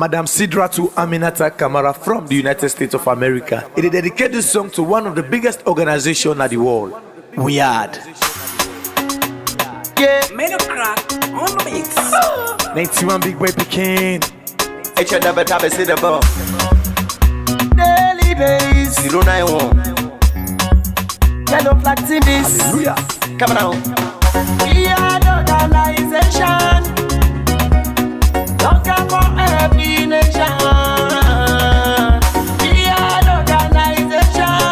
Madam Sidratu Aminata Kamara from the United States of America. It dedicated this song to one of the biggest organizations in the world, Weird. Yeah, men of crack on the mix. 91 big boy Pekin. I should never have a sit above. Daily base 091. yellow flag team this. Hallelujah. Come on. We are the organization. Don't come for every nation. We are the organization.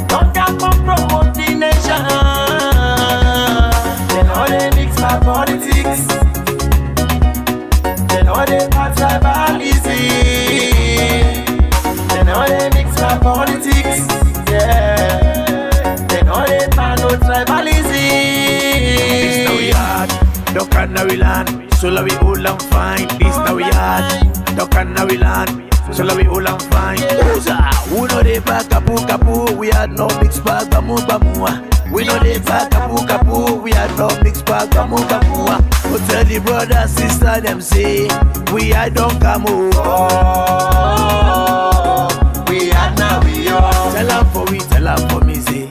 Don't come for promote the nation. They know they mix my politics. They know they pass tribalism. They know they mix my politics. Yeah. They know they pass no tribalism. This now we hard, duck and now we land. So la we all and fine. This now we hard, duck and now we land. So la we all and fine. Who know they back kapu kapu? We had no mixed bag bamu bamu. We know they back kapu kapu. We had no mixed bag bamu bamu. Go tell the brother sister them say we had don't come over. We are now we are. Tell them for we, tell them for me say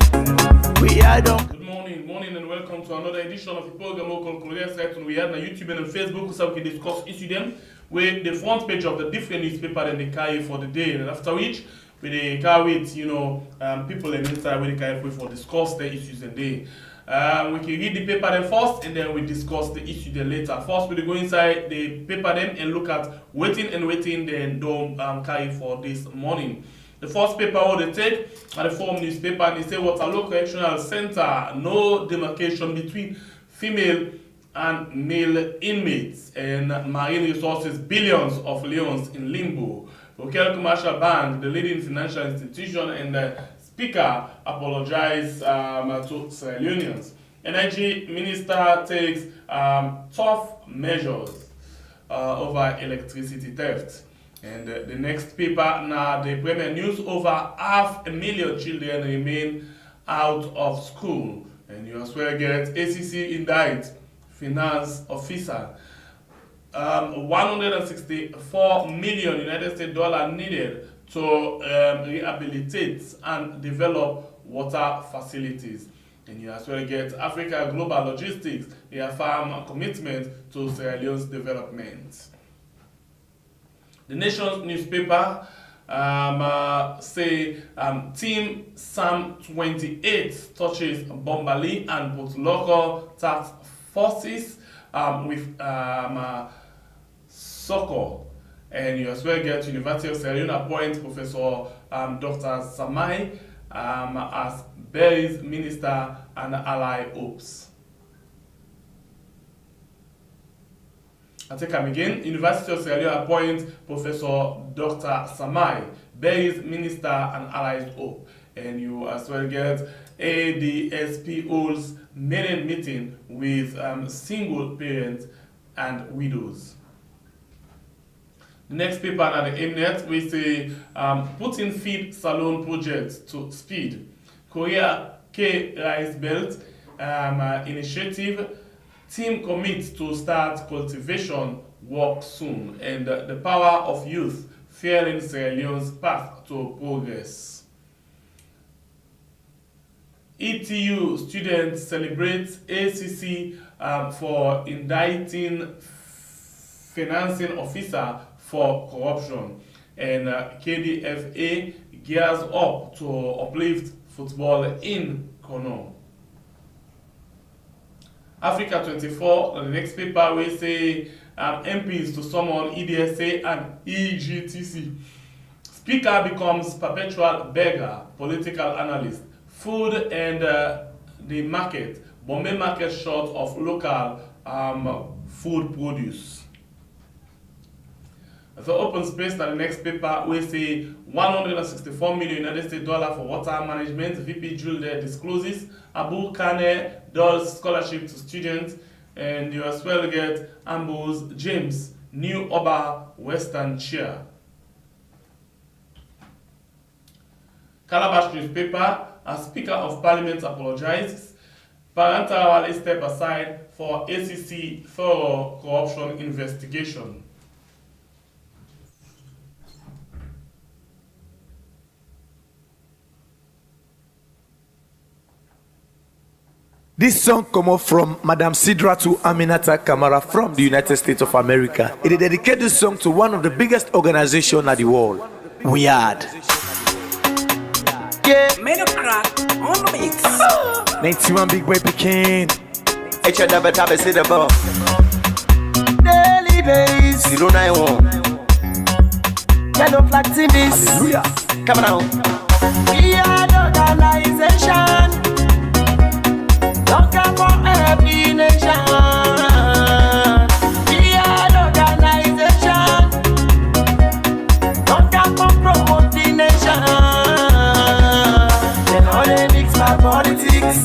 we had don't. Good morning, and welcome to another edition of the program called Korea Site on we have on YouTube and on Facebook, so we can discuss issue them with the front page of the different newspaper and they carry for the day, and after which we they carry with people and inside we carry for discuss the issues and day. We can read the paper then first and then we discuss the issue then later. First we go inside the paper then and look at waiting then don't carry for this morning. The first paper what they take at the Forum newspaper and they say Waterloo Correctional Center, no demarcation between female and male inmates, and marine resources billions of leons in limbo. Local Commercial Bank, the leading financial institution, and the speaker apologized to Sierra Leoneans. Energy Minister takes tough measures over electricity theft. And the next paper now, the premier news, over 500,000 children remain out of school. And you as well get ACC indict finance officer. 164 million United States dollar needed to rehabilitate and develop water facilities. And you as well get Africa Global Logistics, they affirm a commitment to Sierra Leone's development. The Nation's newspaper say Team Sam 28 touches Bombali and puts local task forces with Soko. And you as well get University of Sierra Leone appoint Professor Dr. Samai as Berry's Minister and Ally Ops. I take him again. University of Sierra Leone appoints Professor Dr. Samai, Berry's Minister and Allied Hope. And you as well get ADSP holds maiden meeting with single parents and widows. The next paper at the Mnet, we say Putin feed salon project to speed. Korea K Rice Belt initiative. Team commits to start cultivation work soon, and the power of youth fueling Sierra Leone's path to progress. ETU students celebrate ACC for indicting financing officer for corruption, and KDFA gears up to uplift football in Kono. Africa 24, the next paper we say MPs to summon EDSA and EGTC. Speaker becomes perpetual beggar, political analyst. Food and the market, Bombay market short of local food produce. The open space, the next paper we say 164 million United States dollar for water management. VP Jules discloses. Abu Kane does scholarship to students, and you as well get Ambrose James, new Oba Western Chair. Calabash newspaper, a Speaker of Parliament apologizes. Parantarawale step aside for ACC thorough corruption investigation. This song come up from Madam Sidra to Aminata Kamara from the United States of America. It dedicated this song to one of the biggest organizations in the world, Weird. Yeah, Made a crack on the mix. 91 Big Boy Pekin. Echa double tap see the ball. daily base. 091. Yellow flag TVs. Hallelujah. Come on. We are the organization. Looking for every nation. We are the organization. Looking for promote the nation. They know they mix my politics.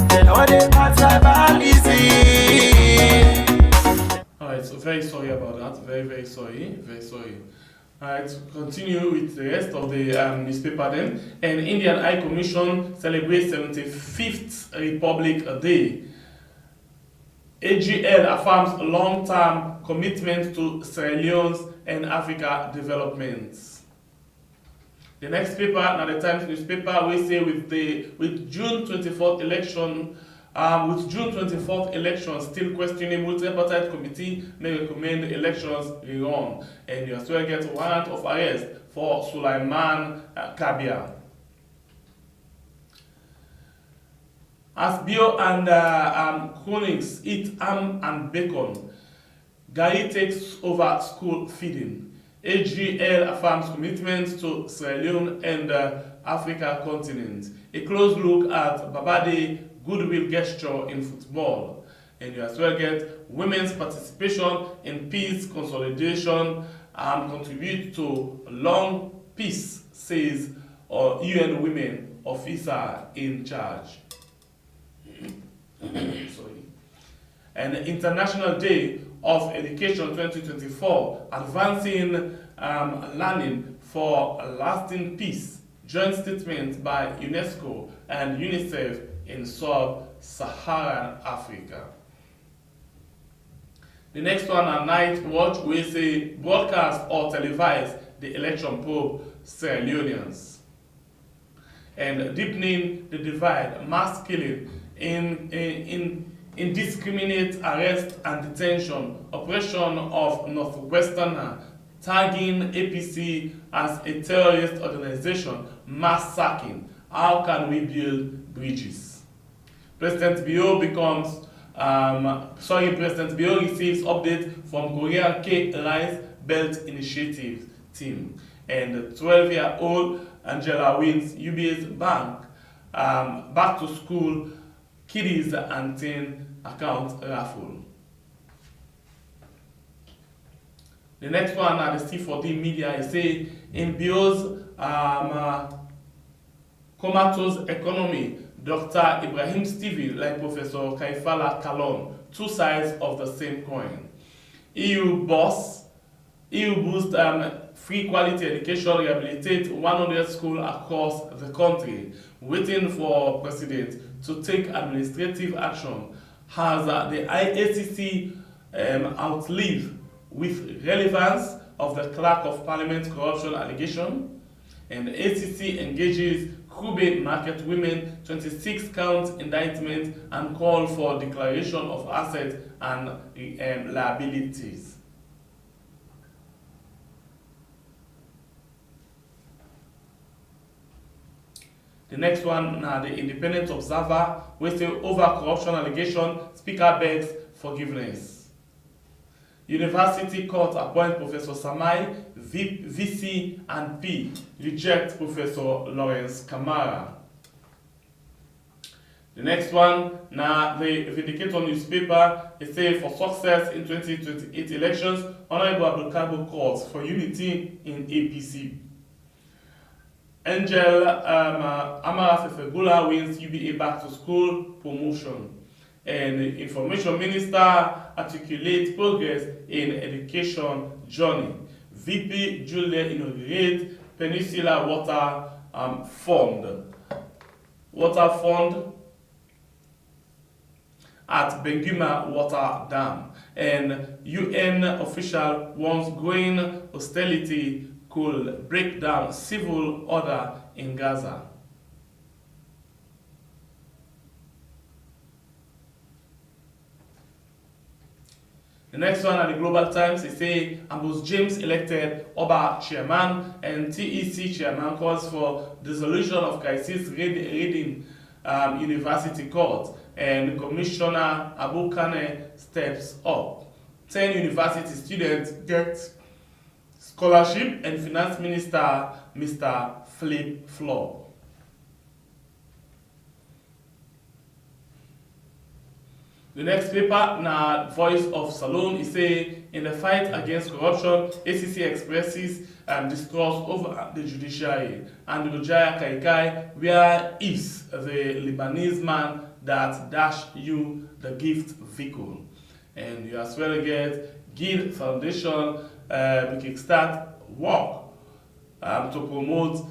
They know they pass tribalism. Alright, so very sorry about that. Very sorry. Alright, to continue with the rest of the newspaper then. And Indian High Commission celebrates 75th Republic Day. AGL affirms long-term commitment to Sierra Leone's and Africa development. The next paper, now the Times newspaper, we say with June 24th election. With June 24th elections still questionable, Tripartite committee may recommend elections rerun, and you as well get a warrant of arrest for Sulaiman Kabir. As Bio and Chronics eat ham and bacon, Gary takes over school feeding. AGL affirms commitment to Sierra Leone and the Africa continent. A close look at Babade goodwill gesture in football, and you as well get women's participation in peace consolidation contribute to long peace, says UN women officer in charge. Sorry. And International Day of Education 2024, advancing learning for lasting peace. Joint statement by UNESCO and UNICEF in sub-Saharan Africa. The next one, at Night Watch, we say broadcast or televise the election probe Sierra Leoneans. And deepening the divide, mass killing, indiscriminate arrest and detention, oppression of Northwesterner, tagging APC as a terrorist organization, mass sacking. How can we build bridges? President Bio receives update from Korea K Rice Belt Initiative team. And the 12-year-old Angela wins UBS Bank back to school kiddies and teen account raffle. The next one at the C4D media is say in Bio's comatose economy, Dr. Ibrahim Stevie, like Professor Kaifala Kalon, two sides of the same coin. EU boost free quality education, rehabilitate 100 schools across the country, waiting for President to take administrative action. Has the IACC outlived with relevance of the Clerk of Parliament corruption allegation? And the ACC engages Kube market women 26 count indictment and call for declaration of assets and liabilities. The next one, the Independent Observer, we say over corruption allegation, Speaker begs forgiveness. University Court appoint Professor Samai, VC and P, reject Professor Lawrence Kamara. The next one, now the Vindicator newspaper, it says for success in 2028 elections, Honorable Abdulkabo calls for unity in APC. Angel Amara Fefegula wins UBA back to school promotion. And the Information Minister articulates progress in education journey. VP Julia inaugurates Peninsula Water Fund. Water Fund at Benguma Water Dam. And UN official warns growing hostility could break down civil order in Gaza. The next one at the Global Times is say Ambos James elected Oba chairman and TEC chairman calls for dissolution of crisis Reading University Court and Commissioner Abu Kane steps up. 10 university students get scholarship and Finance Minister Mr. Flip Flop. The next paper, na Voice of Salone, is say in the fight against corruption, ACC expresses distrust over the judiciary. And Rojaya Kaikai, where is the Lebanese man that dashed you the gift vehicle? And you as well get Guild Foundation kickstart work to promote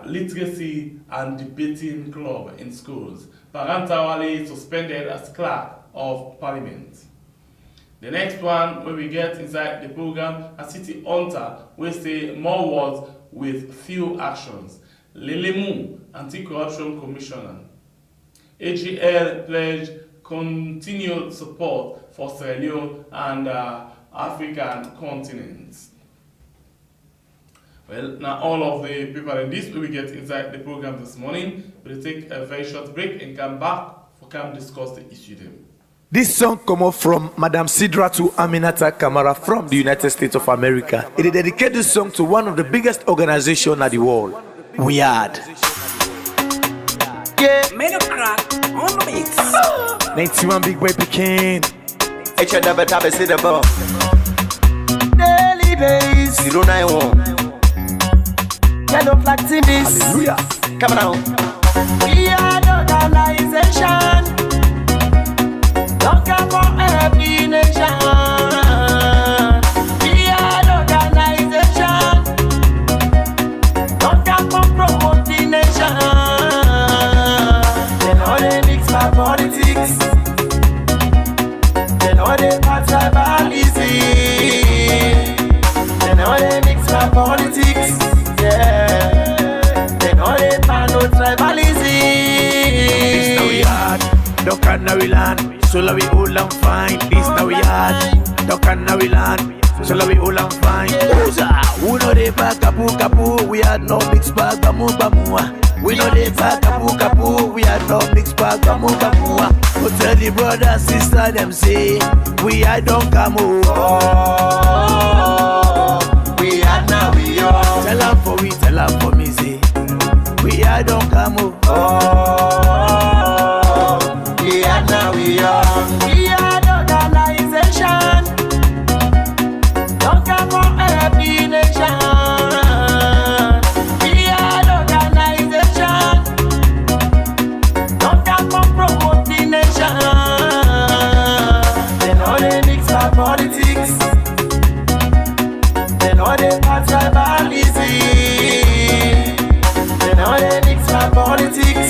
literacy and debating club in schools. Parantawali suspended as clerk of Parliament. The next one, where we get inside the program, a city hunter, we say more words with few actions. Lelemu, Anti-Corruption Commissioner. AGL pledged continued support for Sierra Leone and African continents. Well, now all of the people in this we get inside the program this morning. We'll take a very short break and come back for come discuss the issue then. This song come up from Madam Sidratu Aminata Kamara from the United States of America. It is dedicated this song to one of the biggest organizations in the world, Weird. Yeah. Made a crack on the mix. 91 big boy Pekin. Daily days. 091. Yellow flag TVs. Hallelujah. Come on. We are the organization. Don't come for every nation. We are the organization. Don't come for promote the nation. They know they mix my politics. They know they part tribalism. They know they mix my politics. Yeah. They know they part no tribalism. This now we hard, don't can now we land. So la we all and fine. This now we hard, don't can now we land. So la we all and fine. We know they back kapu. We had no mix bag bamu. We know they back kapu. We had no mix bag bamu. Go tell the brother sister them say we had don't come over. We are now we are. Tell her for me say we had don't come over. We are now we are. We are the organization. Don't come for every nation. We are the organization. Don't come for promote the nation. They know they mix our politics. They know they part tribalism. They know they mix our politics.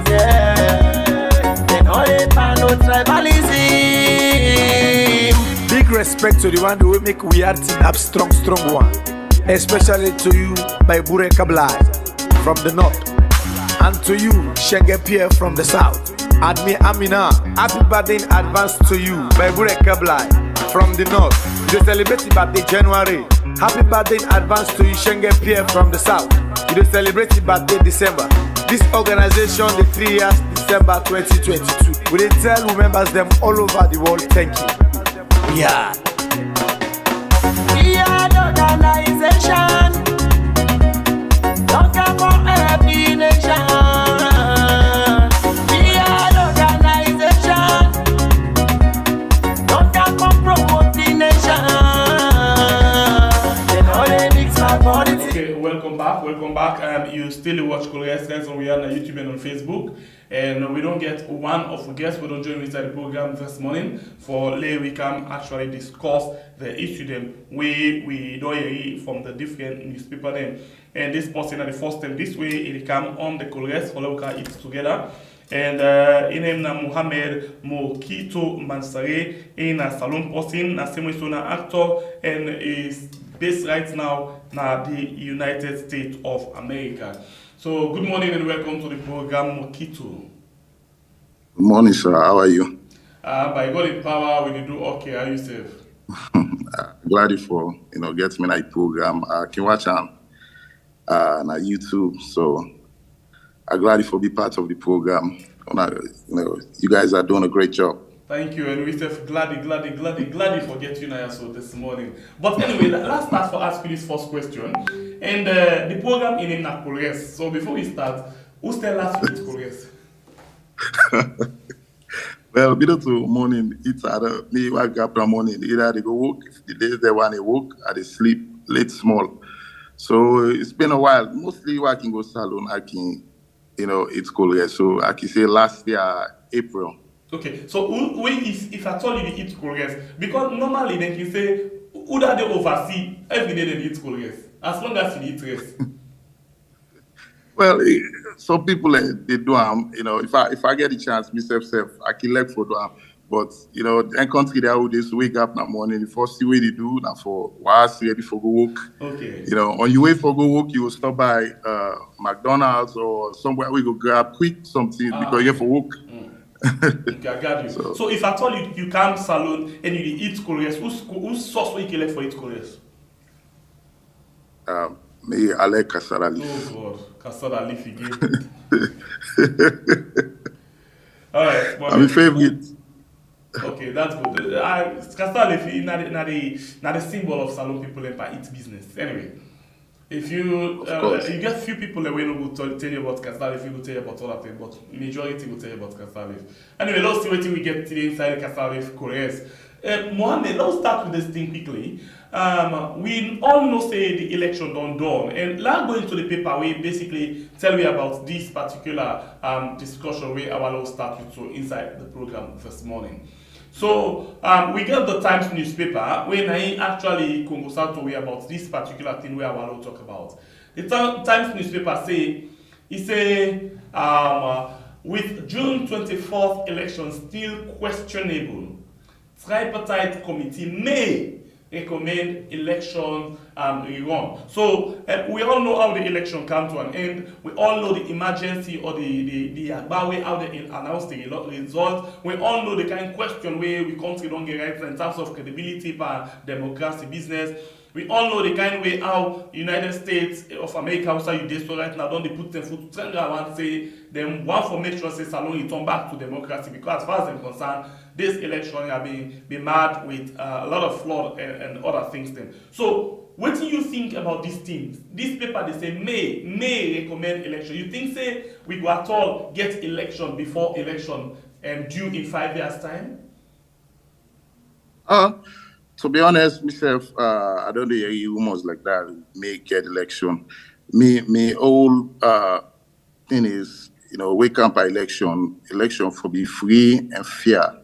Yeah. Tribalism. Big respect to the one who will make Weird team up strong one. Especially to you, by Bure Kablai from the north. And to you, Shenge Pierre from the south. Admi Amina, happy birthday in advance to you, by Bure Kablai from the north. You celebrate your birthday January. Happy birthday in advance to you, Shenge Pierre from the south. You celebrate your birthday December. This organization, the 3 years, December 2022. We tell members them all over the world, thank you. Yeah. We are the organization. Don't come for every nation. We are the organization. Don't come for promote the nation. They know they mix my politics. Okay, welcome back. You still watch Korea Sense on Rerun on YouTube and on Facebook. And we don't get one of our guests, we don't join inside the program this morning for later we can actually discuss the issue them we don't hear from the different newspaper then. And this person at the first time this way it come on the Korea for local it together. And in name na Mohamed Mokito Mansare in a salon person, na same actor and is based right now na the United States of America. So, good morning and welcome to the program, Mokito. Good morning, sir. How are you? By God in power, we do okay. How you safe? Glad for get me like program. I can watch on YouTube. So I'm glad for be part of the program. You guys are doing a great job. Thank you, and we say glad for getting you so this morning. But anyway, let's start for asking this first question. And the program in progress. So before we start, who's the last week progress? Well, middle to morning, it's either me wake up in the morning, either they go work, if the days they want to work, or they sleep late small. So it's been a while. Mostly I can go salon, I can, it's cool. So I can say last year, April. Okay, so if I told you the eat progress, because normally they can say, who that they oversee every day they eat progress, as long as you eat rest. Well, some people they do if I get the chance, myself, I can let for do but in country they always wake up in the morning. The first thing they do now for whilst ready for go work. Okay. On your way for go work, you will stop by McDonald's or somewhere we go grab quick something because you're for work. Okay, I got you. So if I told you come salon and you eat Koreans, who's sauce we can for eat Koreans? Me, I like cassava leaf. Oh God, cassava leaf again. All right. I'm a favorite. Okay, that's good. Cassava leaf not the symbol of salon people and eat business. Anyway, if you get few people that will tell you about cassava leaf, will tell you about other things, but majority will tell you about cassava leaf. Anyway, let's see what we get today inside the cassava leaf Koreans. Mohammed, let's start with this thing quickly. We all know say the election done, and let's go into the paper we basically tell you about this particular discussion where our law start with so inside the program this morning. So we get the Times newspaper when I actually converse out to about this particular thing where our law talk about. The Times newspaper say with June 24th election still questionable, Tripartite committee may recommend election rerun. So we all know how the election come to an end. We all know the emergency or the way how they announce the result. We all know the kind of question where we country don't get right in terms of credibility by democracy business. We all know the kind of way how United States of America, also you did so right now, don't they put them foot to trend around and say them one for make sure say Salon return back to democracy, because as far as I'm concerned, this election have been mad with a lot of fraud and other things then. So what do you think about these things? This paper they say may recommend election. You think say we go at all get election before election due in 5 years time? To be honest, myself, I don't know any rumors like that may get election. Me whole thing is, wake up by election for be free and fair.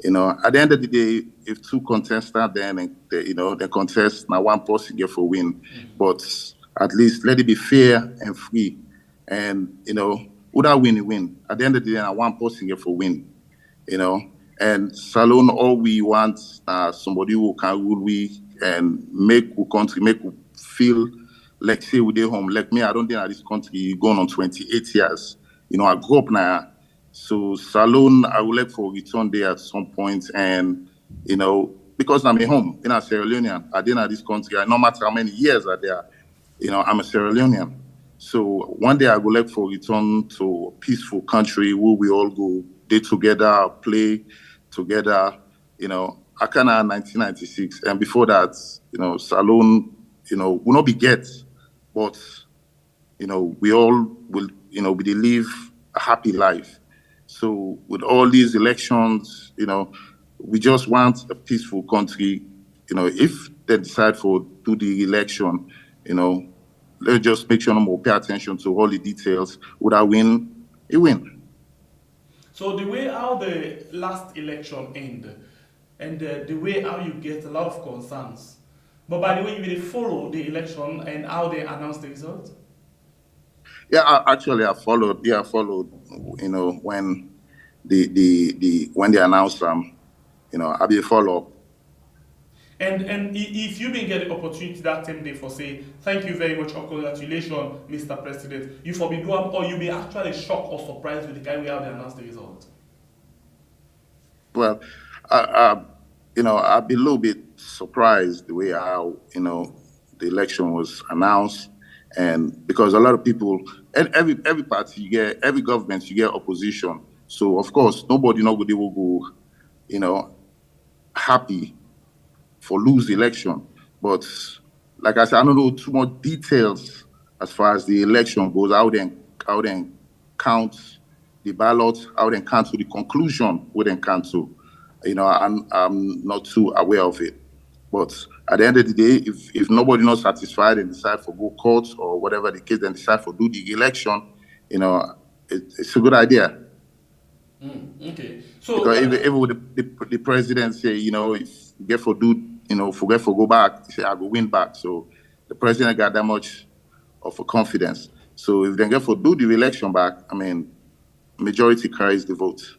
At the end of the day, if two contestants then they contest, now one person get for win. But at least let it be fair and free. And who that win. At the end of the day, now one person get for win. And Salon, all we want somebody who can rule we and make our country, make we feel like say we dey home. Like me, I don't think that this country going on 28 years. I grew up now. So Salon, I would like for return there at some point, and because I'm a home, a Sierra Leonean. I didn't have this country. No matter how many years are there, I'm a Sierra Leonean. So one day I would like for return to a peaceful country where we all go day together, play together. I kind of 1996, and before that, Salon, will not be get, but we all will, we live a happy life. So with all these elections, we just want a peaceful country. If they decide for do the election, let's just make sure more pay attention to all the details. Would I win? He win. So the way how the last election ended, and the way how you get a lot of concerns, but by the way, you will follow the election and how they announce the result? Yeah, I followed. Yeah, I followed. When when they announced them, I be follow up. And if you didn't get the opportunity that same day for say thank you very much or congratulations, Mr. President, you for be doing or you be actually shocked or surprised with the kind way how they announced the result? Well, I'd be a little bit surprised the way how, the election was announced. And because a lot of people, and every party, every government, you get opposition. So, of course, nobody will go, happy for lose the election. But like I said, I don't know too much details as far as the election goes. I would then count the ballot. I would then cancel the conclusion. Would then cancel. I'm not too aware of it. But at the end of the day, if nobody not satisfied and decide for go courts or whatever the case, then decide for do the election, it's a good idea. Okay. So Because if the president say, if you get for do, forget for go back, he say I go win back. So the president got that much of a confidence. So if they get for do the election back, majority carries the vote.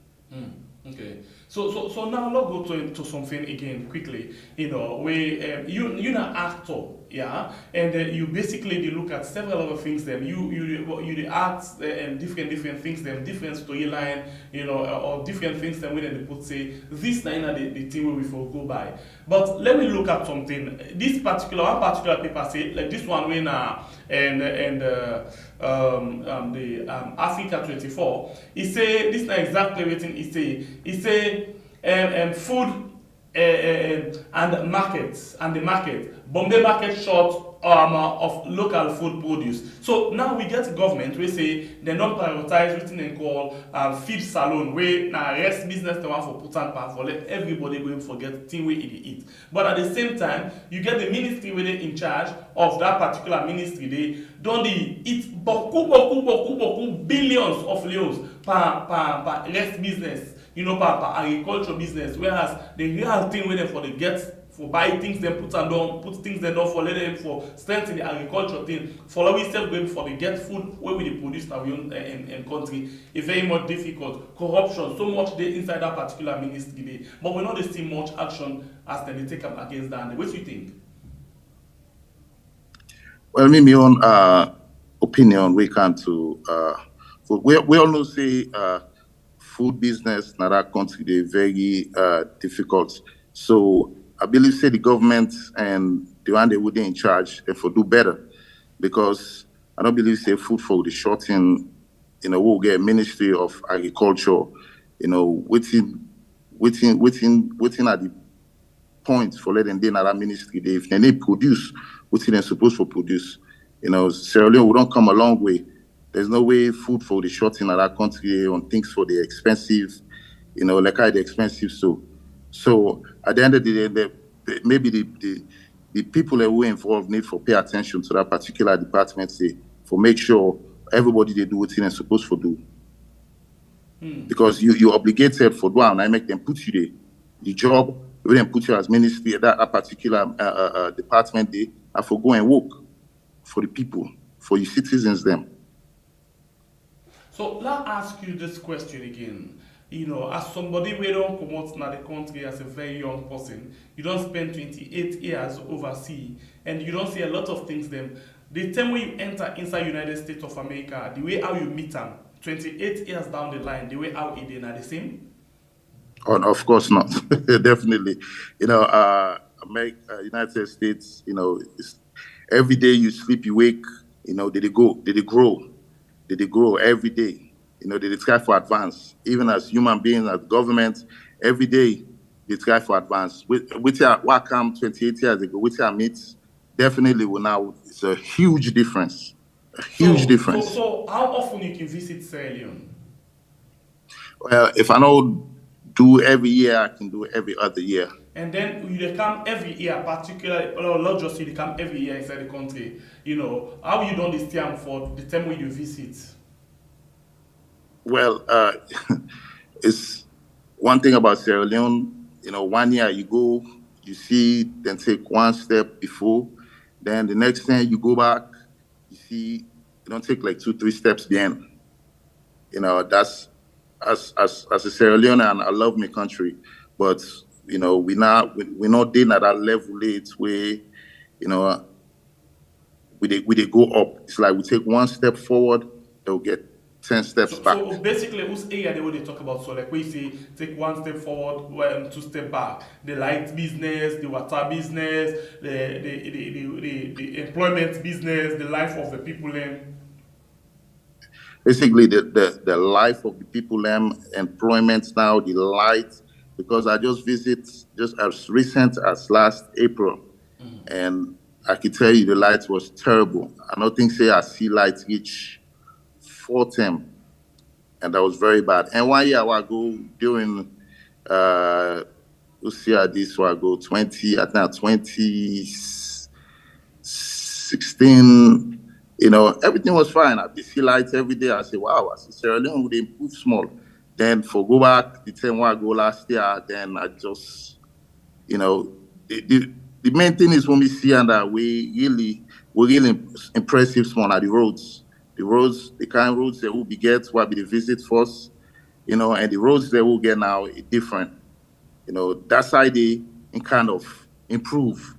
Okay. So now let's go to something again quickly. Where you're an actor, yeah, and you basically they look at several other things. Them you act and different things. Them different storyline, or different things. Them where they put say this now the thing where we for go by. But let me look at something. This one particular paper say like this one when the Africa 24. He say this is exactly what he say. Food and markets and the market, Bombay market short of local food produce. So now we get government we say they don't prioritize wetin they call feed salon wey na rest business they want for put and pan for let everybody go forget thing wey e dey eat. But at the same time you get the ministry wey dey in charge of that particular ministry dey don dey eat boku billions of leos per rest business. Per agriculture business, whereas the real thing where they for the get for buy things then put things then down for let them for strengthen the agriculture thing. For we still going for the get food where we produce our own in country, it's very much difficult. Corruption, so much they inside that particular ministry day. But we not see much action as they take up against that. What do you think? Well, my own opinion, we can't we all know say food business in that country they very difficult. So I believe say the government and the one they would be in charge they for do better, because I don't believe say food for the shorting, we'll get Ministry of Agriculture, waiting at the point for letting them that ministry they if they need produce what they're supposed to produce. Sierra Leone we don't come a long way. There's no way food for the short in that country on things for the expensive, like how the expensive. So at the end of the day, maybe the people that were involved need for pay attention to that particular department, say, for make sure everybody they do what they're supposed to do. Because you obligated for one, I make them put you there. The job, we then put you as ministry at that particular department, they have to go and work for the people, for your citizens, them. So let's ask you this question again. As somebody we don't come out in the country as a very young person, you don't spend 28 years overseas, and you don't see a lot of things them. The time when you enter inside United States of America, the way how you meet them, 28 years down the line, the way how it is, are the same? Oh, no, of course not. Definitely. United States, it's, every day you sleep, you wake, did they grow every day? They try for advance. Even as human beings, as government, every day they try for advance. What come 28 years ago, which I meet, definitely will now, it's a huge difference. A huge difference. So how often you can visit Sierra Leone? Well, if I don't do every year, I can do every other year. And then you come every year, particularly, not just you come every year inside the country. How you don't this time for the time when you visit? Well, it's one thing about Sierra Leone. 1 year you go, you see, then take one step before, then the next thing you go back, you see, you don't take like 2-3 steps behind. That's as a Sierra Leone, and I love my country, but we're not doing at that level late where we they go up. It's like we take one step forward, they'll get 10 steps back. So basically, whose area they will they talk about? So like we say, take one step forward, 2 step back. The light business, the water business, the employment business, the life of the people. Basically, the life of the people, employment now, the light, because I just visit just as recent as last April, and I can tell you the light was terrible. I don't think say I see light reach 4 and that was very bad. And 1 year I go during let's see how this will go 2016. Everything was fine. I see lights every day. I say, wow, I see Sierra Leone would improve small. Then for go back the 10 I go last year, then I just, the main thing is when we see and that we're really impressive small are the roads. The roads, the kind of roads that will be get will be the visit first, and the roads that will get now are different. That's how they kind of improve.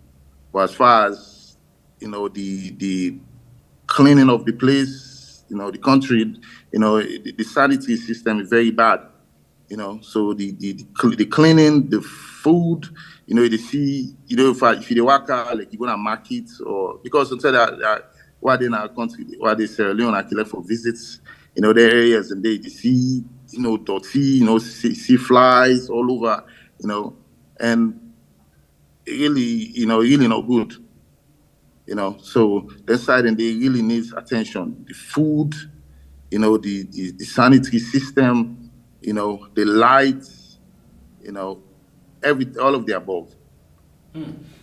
But as far as, the cleaning of the place, the country, the sanitary system is very bad. So the cleaning, the food, they see, if you work out, like you go to market or because until that why they in our country, why they Sierra Leone actually for visits, the areas and they see, dirty, see flies all over, and really, really not good. So that side and they really needs attention. The food, the sanitary system, the lights, all of the above.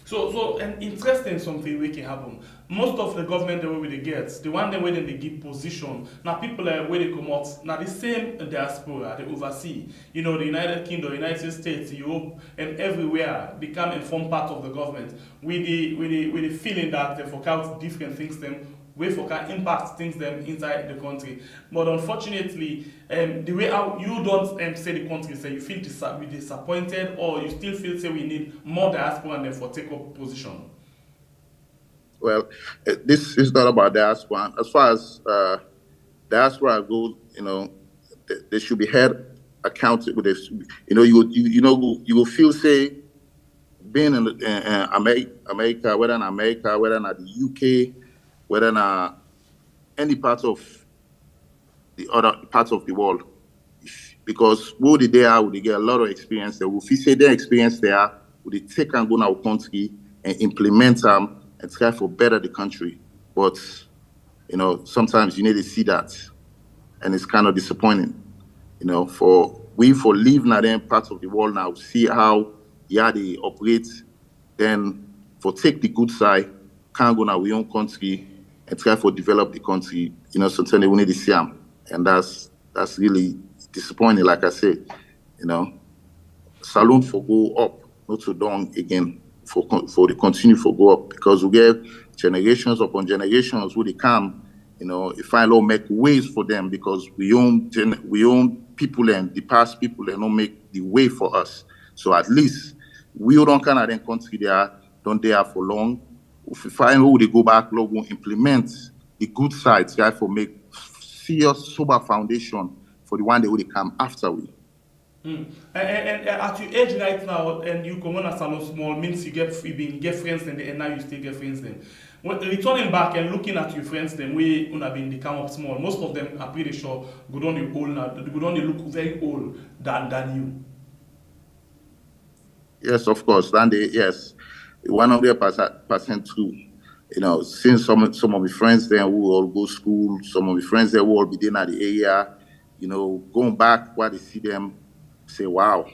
So and interesting something we can happen. Most of the government the way they get, the one where they give position. Now people are where they come out. Now the same diaspora, they oversee. The United Kingdom, United States, Europe, and everywhere become informed part of the government. With the feeling that they forecast different things them. We can impact things them inside the country, but unfortunately, the way how you don't say the country say you feel disappointed, or you still feel say we need more diaspora and therefore take up position. Well, this is not about diaspora. As far as diaspora goes, they should be held accountable with this. You will feel say being in America, whether in America, whether in the UK. Whether in any part of the other parts of the world, because who they there, would they get a lot of experience there. If you say their experience there, would they take and go in our country and implement them and try for better the country? But sometimes you need to see that, and it's kind of disappointing. For living in them parts of the world now, see how they operate, then for take the good side, can't go in our own country and try for develop the country, sometimes we need to see them. And that's really disappointing, like I said, Saloon for go up, not so down again, for the continue for go up, because we get generations upon generations who they come, if I don't make ways for them, because we own people and the past people and don't make the way for us. So at least we don't kind of then country there, don't there for long. If we find who they go back, logo implement the good sides, right, for make serious sober foundation for the one that will come after we. And at your age right now, and you come on as a small means you get friends then, and now you still get friends then. When returning back and looking at your friends then, we have been come up small. Most of them are pretty sure good on the old now. Good on they look very old than you. Yes, of course. Yes. 100% true. Since some of my friends there who all go school, some of my friends there who all be there at the area, going back where they see them, say, wow,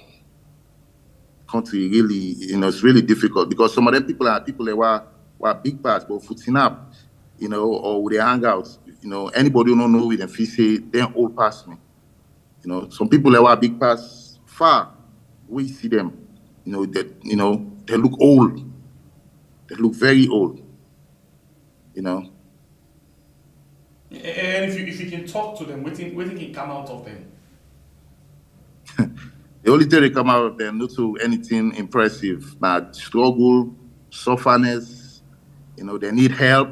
country really, it's really difficult, because some of them people that were big parts, but footing up, or with their hangouts, anybody who don't know with them, feel say they're old past me. Some people that were big parts far, we see them, they look old. They look very old, And if you can talk to them, what think can come out of them? The only thing that come out of them, not to anything impressive, but struggle, sufferness, they need help.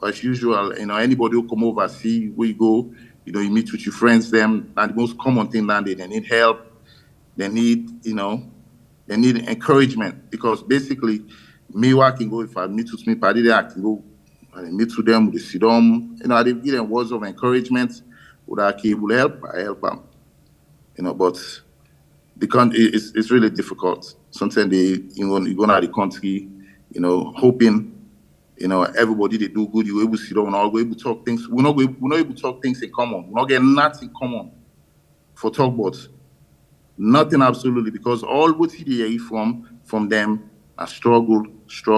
As usual, anybody who come over, see where you go, you meet with your friends, them, and the most common thing that they need help, they need, they need encouragement, because basically, me, I can go, if I meet with me, party there, I can go and meet with them, they sit down, I give them words of encouragement, would I be able to help? I help them, but because it's really difficult. Sometimes you go to the country, hoping, everybody they do good, you're able to sit down, all able to talk things. We're not able to talk things in common. We're not getting nothing common for talk about. Nothing absolutely, because all what you hear from them are struggle. So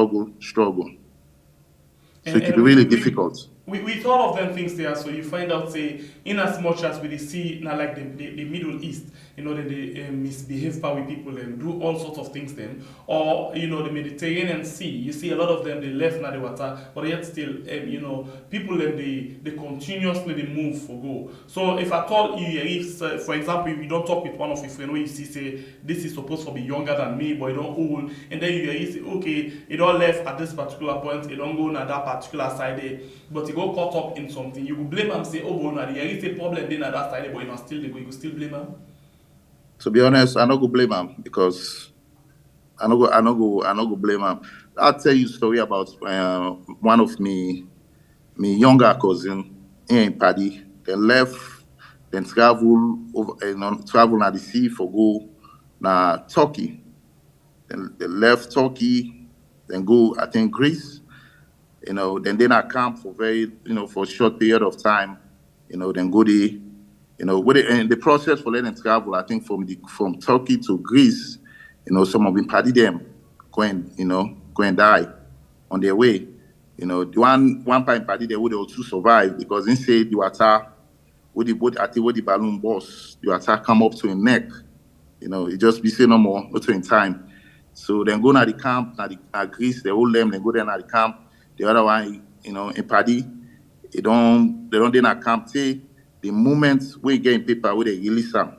it can be really difficult. With all of them things there, so you find out, say, in as much as we see now, like the Middle East, they misbehave with people and do all sorts of things then, or the Mediterranean Sea, you see a lot of them, they left now the water, but yet still, people then they continuously they move for go. So if I told you, if for example, if you don't talk with one of your friends, where you see say this is supposed to be younger than me, but you don't old, and then you say okay, it don't left at this particular point, it don't go on that particular side there, but you go caught up in something, you will blame them, say, oh, but there is a problem then at that side, but you still blame them. To be honest, I don't go blame them, because I don't go blame them. I'll tell you a story about one of me younger cousin in Paddy. They left, then travel over, travel at the sea for go na Turkey. Then they left Turkey, then go, I think, Greece. Then they not camp for for a short period of time. Then go there. And the process for letting them travel, I think from Turkey to Greece, some of them party them go and die on their way. The one time party they would also survive, because they say the water with the boat at the balloon boss, the water come up to his neck. It just be say no more, not in time. So then go to the camp, Greece, they hold them, then go there to the camp. The other one, in Paddy, they don't then camp. Say the moment we get in paper where they release them,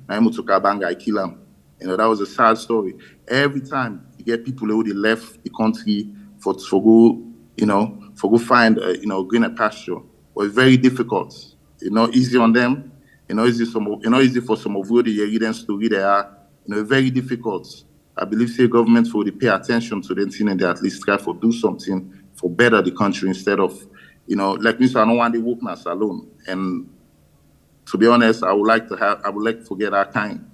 I to Kabanga, I kill them. That was a sad story. Every time you get people who they left the country for go find greener pasture, but it's very difficult. It's not easy on them. Easy for some of you the evidence story they are. Very difficult. I believe say government will pay attention to them thing, and they at least try to do something for better the country, instead of, like me, so I don't want the wokeness alone. And to be honest, I would like to get that kind,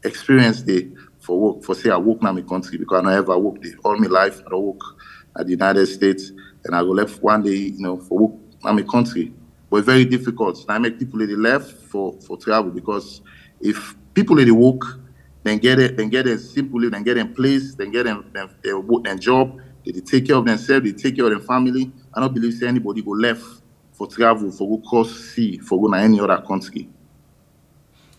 experience there for work, for say I work now in my country, because I never work there. All my life I work at the United States, and I go left one day, for work in my country. But it's very difficult. And I make people they left for travel, because if people they work, then get it simply, then get in place, then get their job, they take care of themselves, they take care of their family. I don't believe say anybody go left for travel, for go cross sea, for go to any other country.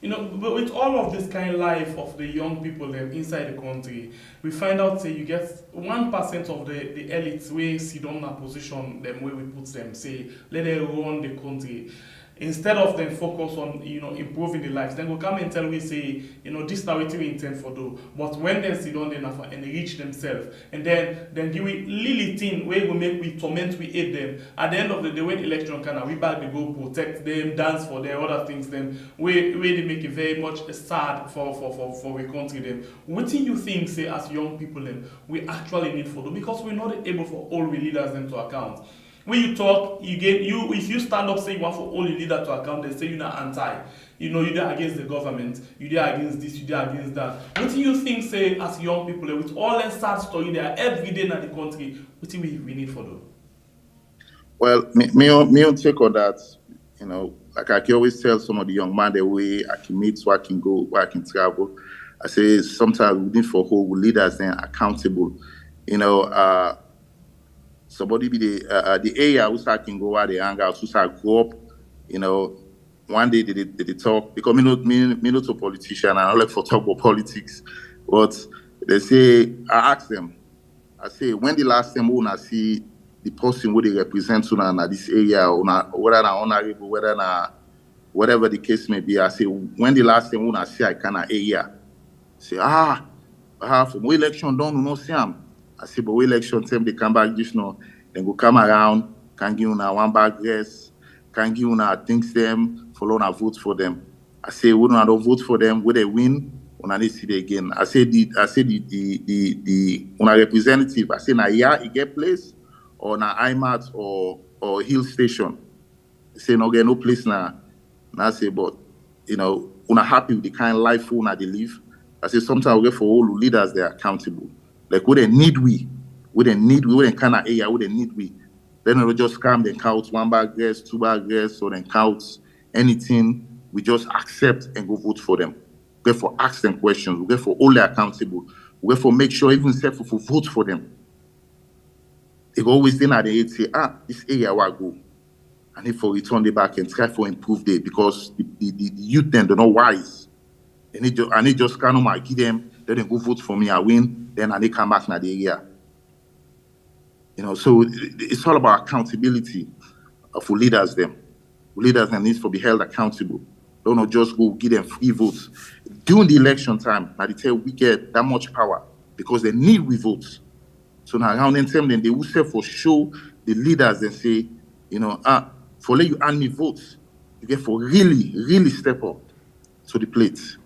But with all of this kind of life of the young people inside the country, we find out say you get 1% of the elites where sit on a position them where we put them, say let them run the country. Instead of them focus on improving the lives, then go come and tell we say this now what we intend for do. But when they sit down then and they reach themselves, and then give we little thing where we make we torment, we hate them. At the end of the day, when election can we back they go protect them, dance for them, other things them where they make it very much sad for we country them. What do you think say as young people them we actually need for do, because we're not able for all we leaders them to account. When you talk, if you stand up saying you want for all your leader to account, they say you're not anti. You're there against the government, you're there against this, you're there against that. What do you think, say, as young people, with all that sad story there every day in the country, what do we need for them? Well, me on take on that, like I can always tell some of the young men the way I can meet, so I can go, where I can travel. I say sometimes we need for whole leaders then accountable. Somebody be the area who start can go where they hang out, who start grow up, one day they talk, because me not a politician, I don't like for talk about politics, but they say, I ask them, I say, when the last time when I see the person who they represent to this area, or whether na honorable, whether na whatever the case may be, I say, when the last time when I see I kind of area, say, from election done, no see him. I say, but election time they come back just now, then go come around, can give you one bag dress, can give una things them, follow una vote for them. I say we don't vote for them, will they win? Una need see it again. I say the una representative, I say na here it get place or na IMAT or Hill Station. I say no get no place now. And I say, but you know, una happy with the kind of life una they live. I say sometimes we get for all the leaders they are accountable. Like we don't need we don't kind of area, we don't need we. Then we just come, then count 1 bag gas, 2 bag gas, or then count anything. We just accept and go vote for them. We get for ask them questions. We get for all they accountable. We get for make sure even self for vote for them. They go always then at the age say, this area where I go. And if for return the back and try for improve it because the youth then they're not wise. And they just can't give them, then they go vote for me, I win, then they come back in the area. You know, so it's all about accountability for leaders them. Leaders that needs to be held accountable. Don't not just go give them free votes. During the election time, now they tell we get that much power because they need we votes. So now around them time, then they will say for show the leaders and say, you know, for let you hand me votes, you get for really step up to the plate.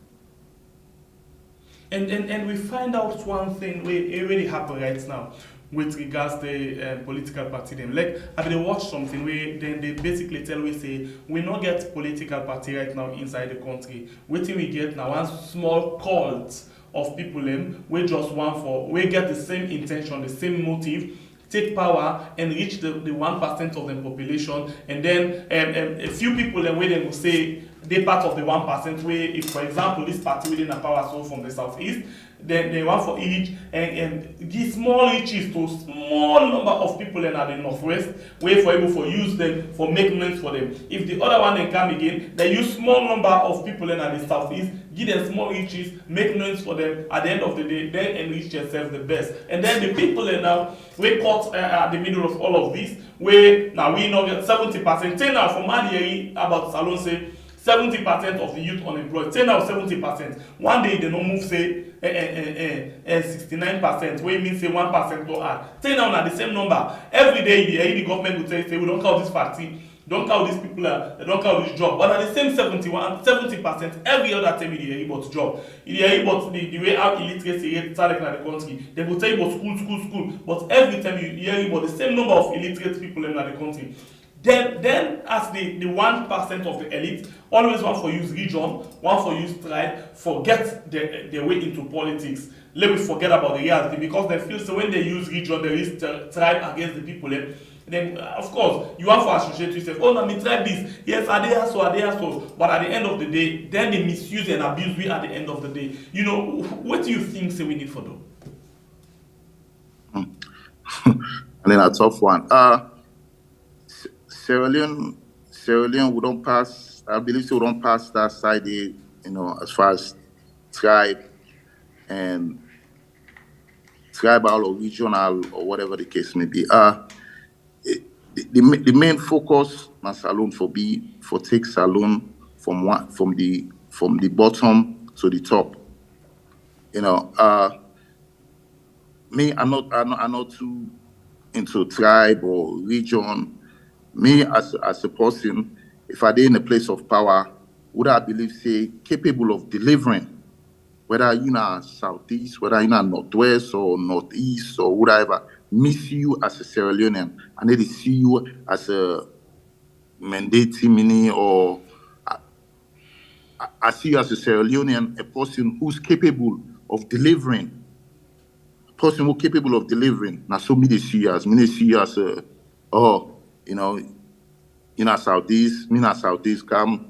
And we find out one thing where it really happen right now with regards to the political party them. Like I they watch something where then they basically tell we say we not get political party right now inside the country. What we get now one small cult of people them we just want for we get the same intention, the same motive, take power and reach the 1% of the population, and then a few people then where they will say they part of the 1% where if for example this party within a power source from the southeast, then they want for each and give small reaches to small number of people in the northwest where for able for use them for maintenance for them. If the other one then come again, they use small number of people in the southeast, give them small reaches, make noise for them. At the end of the day, then enrich yourself the best. And then the people now we caught at the middle of all of this, where now we know get 70%. Say now from Madieri about Salon say 70% of the youth unemployed. Say now 70%. One day they don't move say 69%. Where it means say 1% to add. Say now the same number. Every day the government will say we don't count this party. Don't count these people, they don't count this job. But at the same 70%, every other time they hear about job. They hear about the way how illiteracy is starting in the country. They will tell you about school. But every time you hear about the same number of illiterate people in the country. Then as the 1% of the elite, always one for use region, one for use tribe, forget their way into politics. Let me forget about the reality because they feel so when they use region, there is tribe against the people. Then of course you have to associate yourself. Oh no, me try this. Yes, are they so? But at the end of the day, then they misuse and abuse we at the end of the day. You know, what do you think say we need for them? And then a tough one. Sierra Leone we don't pass. I believe we don't pass that side. You know, as far as tribe and tribal or regional or whatever the case may be. The main focus on Salone for take Salone from the bottom to the top. You know, me I'm not too into tribe or region. Me as a person, if I did in a place of power, would I believe say capable of delivering, whether you know southeast, whether you know northwest or northeast or whatever. Me see you as a Sierra Leonean, and then they see you as a mandate mini, or I see you as a Sierra Leonean, a person who's capable of delivering. A person who's capable of delivering. Now, so me they see you as a, southeast, me not southeast can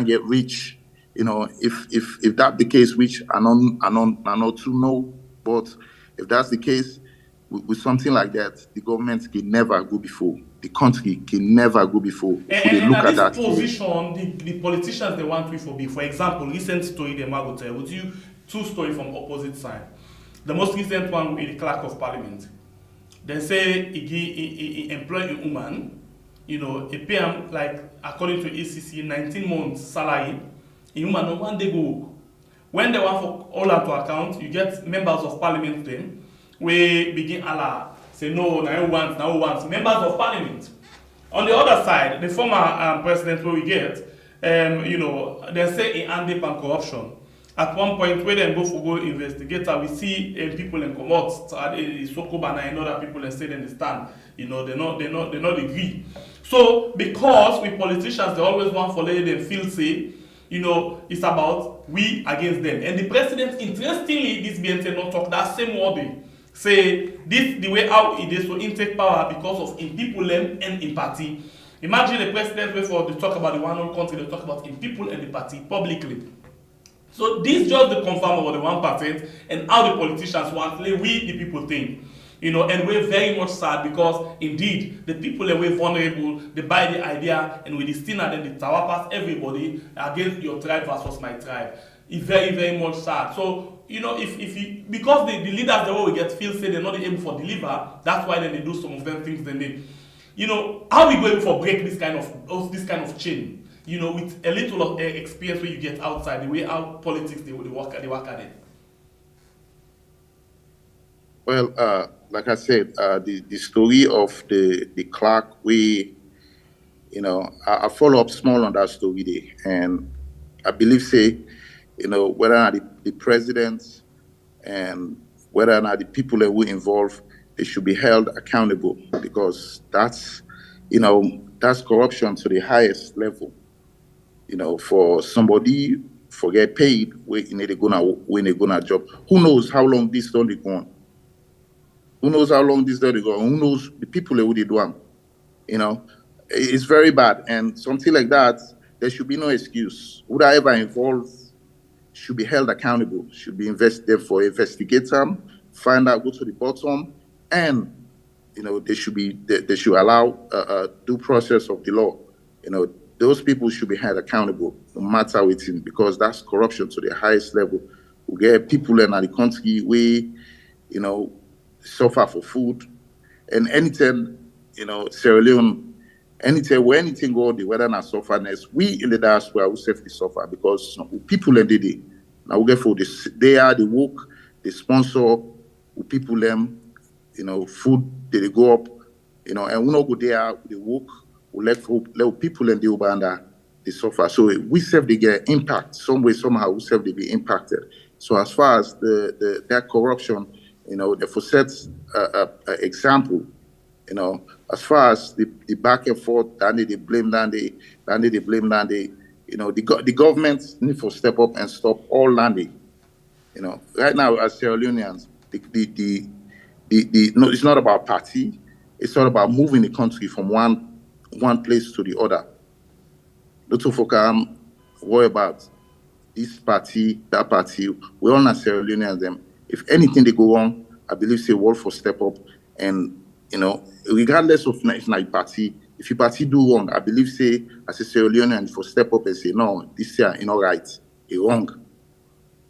get rich. You know, if that the case, which I not too know, but if that's the case. With something like that, the government can never go before. The country can never go before. And look at this position, the politicians they want to be. For example, recent story they might tell with you 2 stories from opposite side. The most recent one with the clerk of parliament. They say he employ a woman, you know, he pay him like according to ACC 19 months salary. A woman no one day go. When they want for all out to account, you get members of parliament then. We begin Allah say no, now once members of parliament. On the other side, the former president where we get, you know, they say in hand and corruption. At one point, where they go for go investigate, we see people in commot, Sokoba and other people and say they stand. You know, they not agree. So because we politicians, they always want for let them feel say, you know, it's about we against them. And the president, interestingly, this BNT not talk that same wording. Say this the way how it is to intake power because of in people and in party. Imagine the president before they talk about the one whole country, they talk about in people and the party publicly. So this just the confirm about the 1% and how the politicians want we the people think. You know, and we're very much sad because indeed the people that we're vulnerable, they buy the idea and with the still and then the tower pass everybody against your tribe versus my tribe. It's very, very much sad. So, you know, if because the leaders the way we get feel say they're not able to deliver, that's why then they do some of them things then they, you know, how we going for break this kind of chain? You know, with a little of experience where you get outside, the way how politics they work at it. Well, like I said, the story of the clerk, we, you know, I follow up small on that story there, and I believe say, you know, whether or not the president and whether or not the people that were involved, they should be held accountable because that's, you know, that's corruption to the highest level. You know, for somebody for get paid when they gonna job. Who knows how long this don't go on? Who knows how long this don't go on? Who knows the people that would do them? You know, it's very bad. And something like that, there should be no excuse. Whoever involved should be held accountable, should be investigate them, find out, go to the bottom, and you know, they should allow due process of the law. You know, those people should be held accountable, no matter what, because that's corruption to the highest level. We get people in the country we, you know, suffer for food, and anytime, you know, Sierra Leone, anytime where anything go, the weather not sufferness, we in the diaspora we safely suffer because you know, people in the day now we get for this, they are the work, they sponsor people them, you know, food they go up, you know, and we not go there, they work. We let people in the Uganda they suffer. So we serve they get impact some way somehow. We serve they be impacted. So as far as that corruption, you know, the for set example, you know, as far as the back and forth, then they blame, then they blame, you know, the government need to step up and stop all landing. You know, right now as Sierra Leoneans, no, it's not about party. It's not about moving the country from one place to the other. Don't focus worry about this party, that party. We all not Sierra Leoneans them. If anything they go wrong, I believe say world for step up and you know, regardless of if not party, if your party do wrong, I believe say as a Sierra Leonean for step up and say no, this year you know right, it's wrong.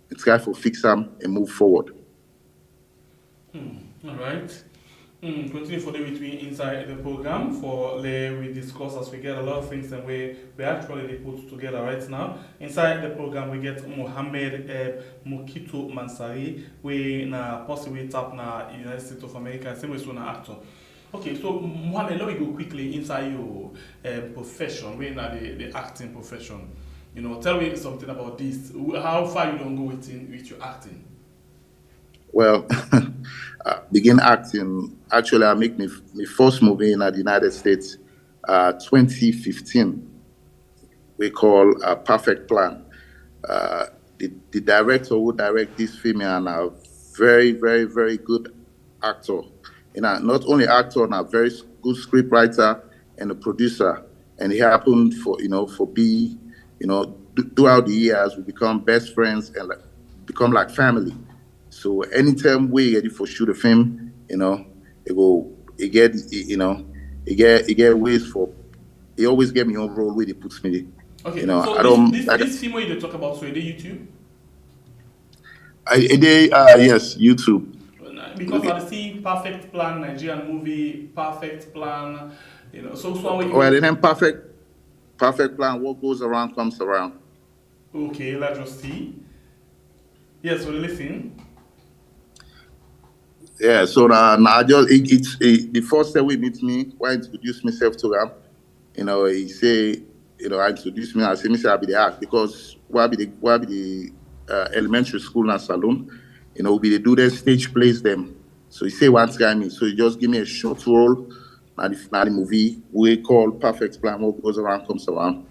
And try to fix them and move forward. All right. Continue for the between inside the program for we discuss as we get a lot of things and we actually put together right now. Inside the program we get Mohammed Mokito Mansari, we na possibly tap na United States of America, same way so na actor. Okay, so Mohammed, let me go quickly inside your profession, we na the acting profession. You know, tell me something about this. How far you don't go with your acting? Well, begin acting. Actually, I make my first movie in the United States, 2015. We call Perfect Plan. The director who direct this film and a very, very, very good actor. You know, not only actor, and a very good script writer and a producer. And it happened for throughout the years we become best friends and become like family. So anytime we ready for shoot a film, you know, it get ways for. He always get me on roll where he puts me. Okay, you know, so I don't. This film where you talk about, so is it YouTube? Yes, YouTube. Because okay. I see Perfect Plan, Nigerian movie, Perfect Plan, you know. So well, and then Perfect Plan. What goes around comes around. Okay, let's just see. Yes, we'll listen. Yeah, so now I just it's the first time we meet me, I introduce myself to them. He say, I introduce me. I say, I be the act because why be the elementary school and saloon, we they do their stage plays them. So he say one time me, so he just give me a short role. Now the movie we call Perfect Plan. What goes around comes around.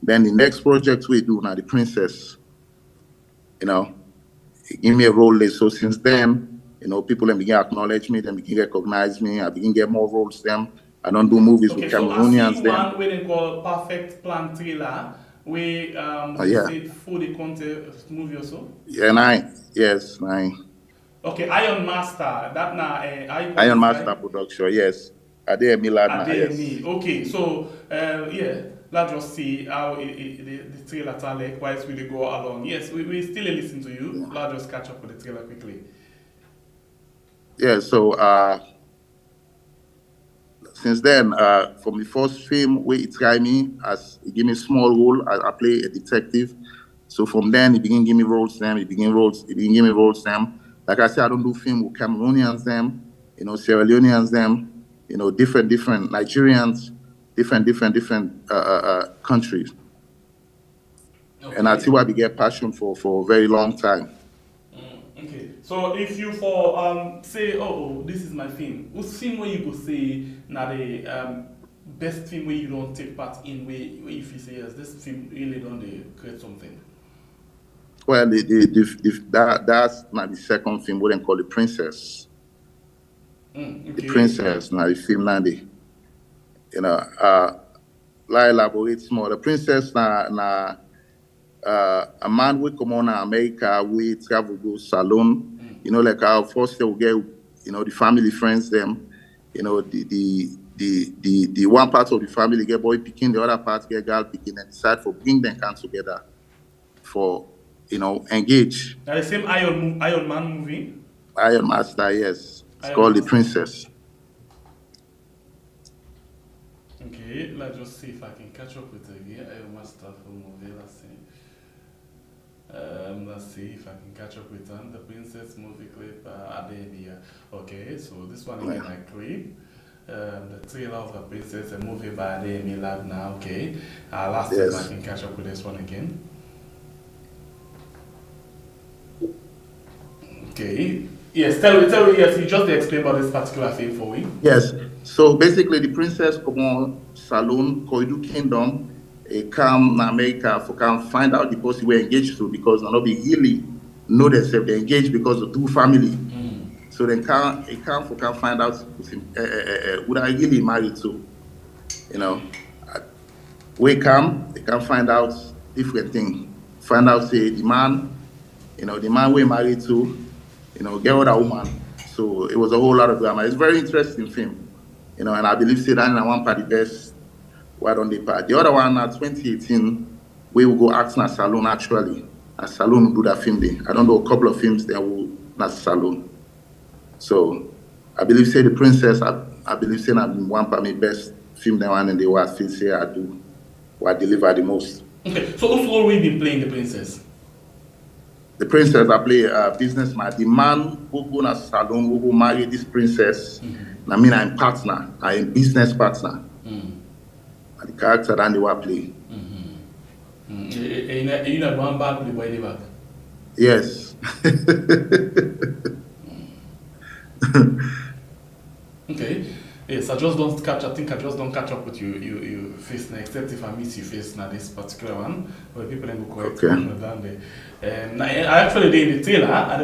Then the next project we do now the Princess. He give me a role there. So since then, people then begin acknowledge me, then begin recognize me. I begin get more roles. Them. I don't do movies with Cameroonians. So I see one where they call Perfect Plan Trailer, where say for the content movie also. Yeah, 9. Yes, 9. Okay, Iron Master. That now Iron Master production. Yes. Ade Milad. Yes. Okay, so let's just see how the trailer like whilst we go along. Yes, we still listen to you. Yeah. Let's just catch up with the trailer quickly. Yeah, so since then, from the first film where he tried me, he gave me a small role, I play a detective. So from then he began give me roles them, he began give me roles them. Like I said, I don't do film with Cameroonians them, Sierra Leoneans them, different Nigerians, different countries. Okay. And I see why we get passion for a very long time. Okay, so if you say, this is my film, what's film where you go say now the best film where you don't take part in where if you say yes, this film really don't create something? Well, that's not the second film we then call The Princess. Okay. The Princess, now the film now elaborate more. The Princess now a man will come on to America, we travel go salon, like our first day we get, the family friends them, the one part of the family get boy picking, the other part get girl picking, and decide for bring them can together for, engage. The same Iron Man movie? Iron Master, yes. It's called The Princess. Okay, let's just see if I can catch up with it again. Iron Master for movie, let's see. Let's see if I can catch up with them. The Princess movie clip, Adebia. Okay, so this one again I clip. The trailer of The Princess, a movie by Ademi Lab now. Okay, last time I can catch up with this one again. Okay. Yes, tell me, yes, you just explain about this particular thing for me. Yes, so basically the Princess come on Saloon, Koidu Kingdom, come in America for come find out the person we engaged to because not be really know themselves, they engage because of two family. So then come find out who I really married to. We they can find out different things. Find out say the man we married to, get with a woman. So it was a whole lot of drama. It's a very interesting film, and I believe say that one part the best. Why don't they part? The other one at 2018, we will go act in a salon actually. A salon will do that film day. I don't know a couple of films that will not salon. So I believe say The Princess. I believe say that one part my best film that one and they what feel say I do, what I deliver the most. Okay, so who's already been playing The Princess? The Princess, I play a businessman. The man who go to salon, who go marry this princess, I mean, I'm partner, I'm business partner. And the character that they will play. You know one bad play by the back? Yes. Okay. Yes, I think I just don't catch up with you face now, except if I miss you face now this particular one, where people then go correct down there. I actually did the trailer, I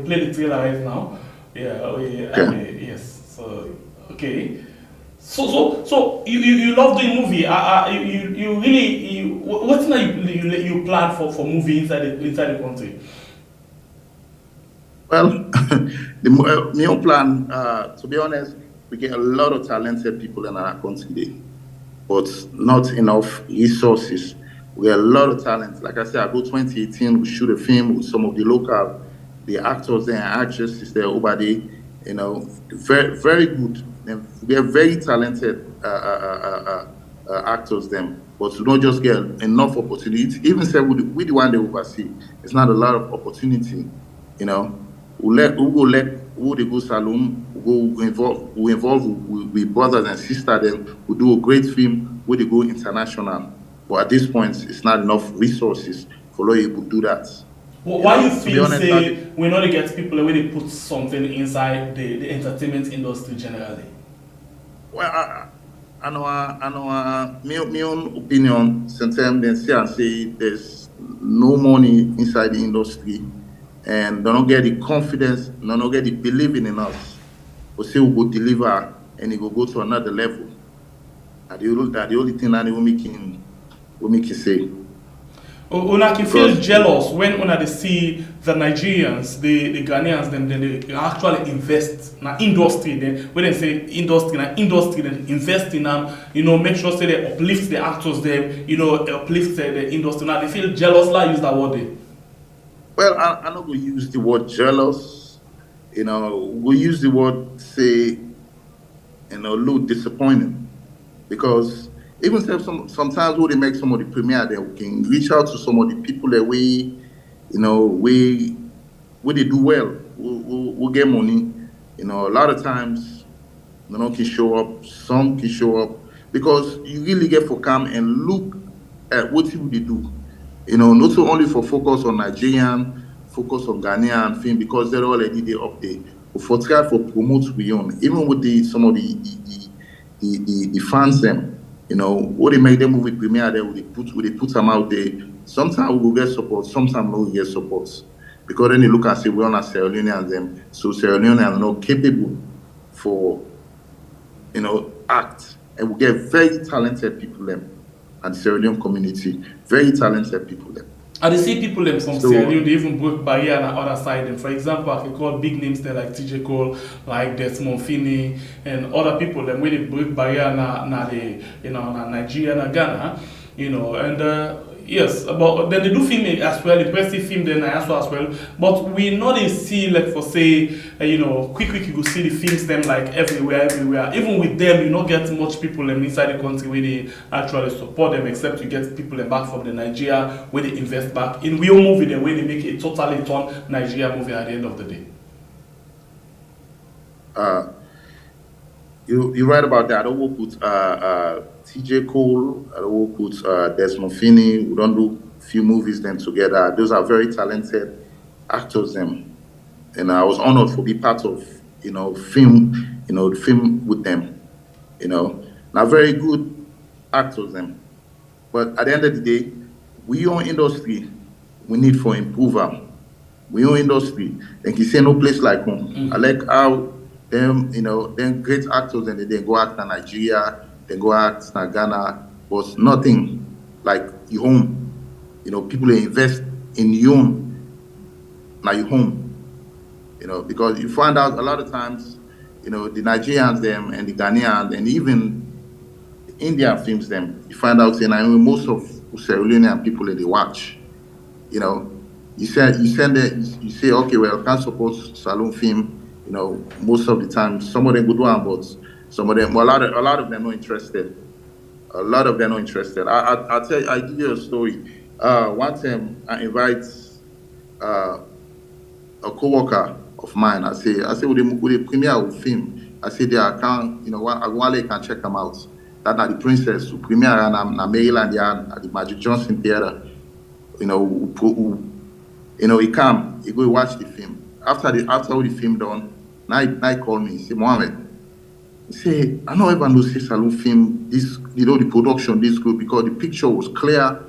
play the trailer right now. Yes. So okay. So you love doing movie. You really what's now you plan for movie inside the country? Well, my own plan, to be honest, we get a lot of talented people in our country, but not enough resources. We get a lot of talent. Like I said, I go 2018, we shoot a film with some of the actors there and actresses there over there, very, very good. We are very talented actors them, but we don't just get enough opportunity. Even say with the one they oversee, it's not a lot of opportunity, We go let who they go saloon, who involve with brothers and sisters, then who do a great film, where they go international. But at this point, it's not enough resources for lawyers to do that. Well, why you feel say we not get people when they put something inside the entertainment industry generally? Well, I know my own opinion. Sometimes they say and say there's no money inside the industry, and they don't get the confidence, they don't get the believing in us. We say we will deliver, and it will go to another level. That's the only thing that we make say. Una can feel jealous when they see the Nigerians, the Ghanaians, then they actually invest in industry. Then when they say industry, then invest in them, make sure say they uplift the actors, them, uplift the industry. Now they feel jealous. Like use that word. Well, I'm not going to use the word jealous. We use the word say, look disappointing, because even sometimes when they make some of the premiere, they can reach out to some of the people that where they do well, we get money. A lot of times, can show up, some can show up, because you really get for come and look at what people they do. Not so only for focus on Nigerian, focus on Ghanaian film, because they're already there up there. But for try for promote beyond, even with some of the fans them. What they make them movie premiere there, they put them out there. Sometimes we will get support, sometimes we will get support. Because then they look and say, we're not Sierra Leoneans them. So Sierra Leoneans are not capable for, act. And we get very talented people them and the Sierra Leone community. Very talented people them. And they see people them from Sierra Leone, they even broke barrier on the other side. And for example, I can call big names there like TJ Cole, like Desmond Finney, and other people them where they break barrier na Nigeria and Ghana, and yes, but then they do film as well, impressive film then as well. But we not see like for say, quick you go see the films them like everywhere. Even with them, you not get much people them inside the country where they actually support them, except you get people them back from the Nigeria where they invest back in real movie the way they make a totally turn Nigeria movie at the end of the day. You're right about that. I don't work with TJ Cole, I don't work with Desmond Finney. We don't do few movies them together. Those are very talented actors them. And I was honored to be part of, film, film with them. Now very good actors them. But at the end of the day, we own industry, we need for improver. We own industry. And you say no place like home. Mm-hmm. I like how them, them great actors and they go act in Nigeria, they go act in Ghana, but nothing like your home. People invest in your own, like your home. Because you find out a lot of times, the Nigerians them and the Ghanaians and even the Indian films them, you find out most of Sierra Leonean people that they watch. You say, okay, well, can't support saloon film. Most of the time, some of them good one, but some of them, a lot of them not interested. A lot of them not interested. I'll give you a story. One time I invite a co-worker of mine. I say, with the premiere of film, I say, I can check them out. That are the Princess, who premiere in Maryland at the Magic Johnson Theater. He come, he go watch the film. After the film done, now he called me. He said, Mohammed, he said, I don't ever know say saloon film, this, the production, this good, because the picture was clear,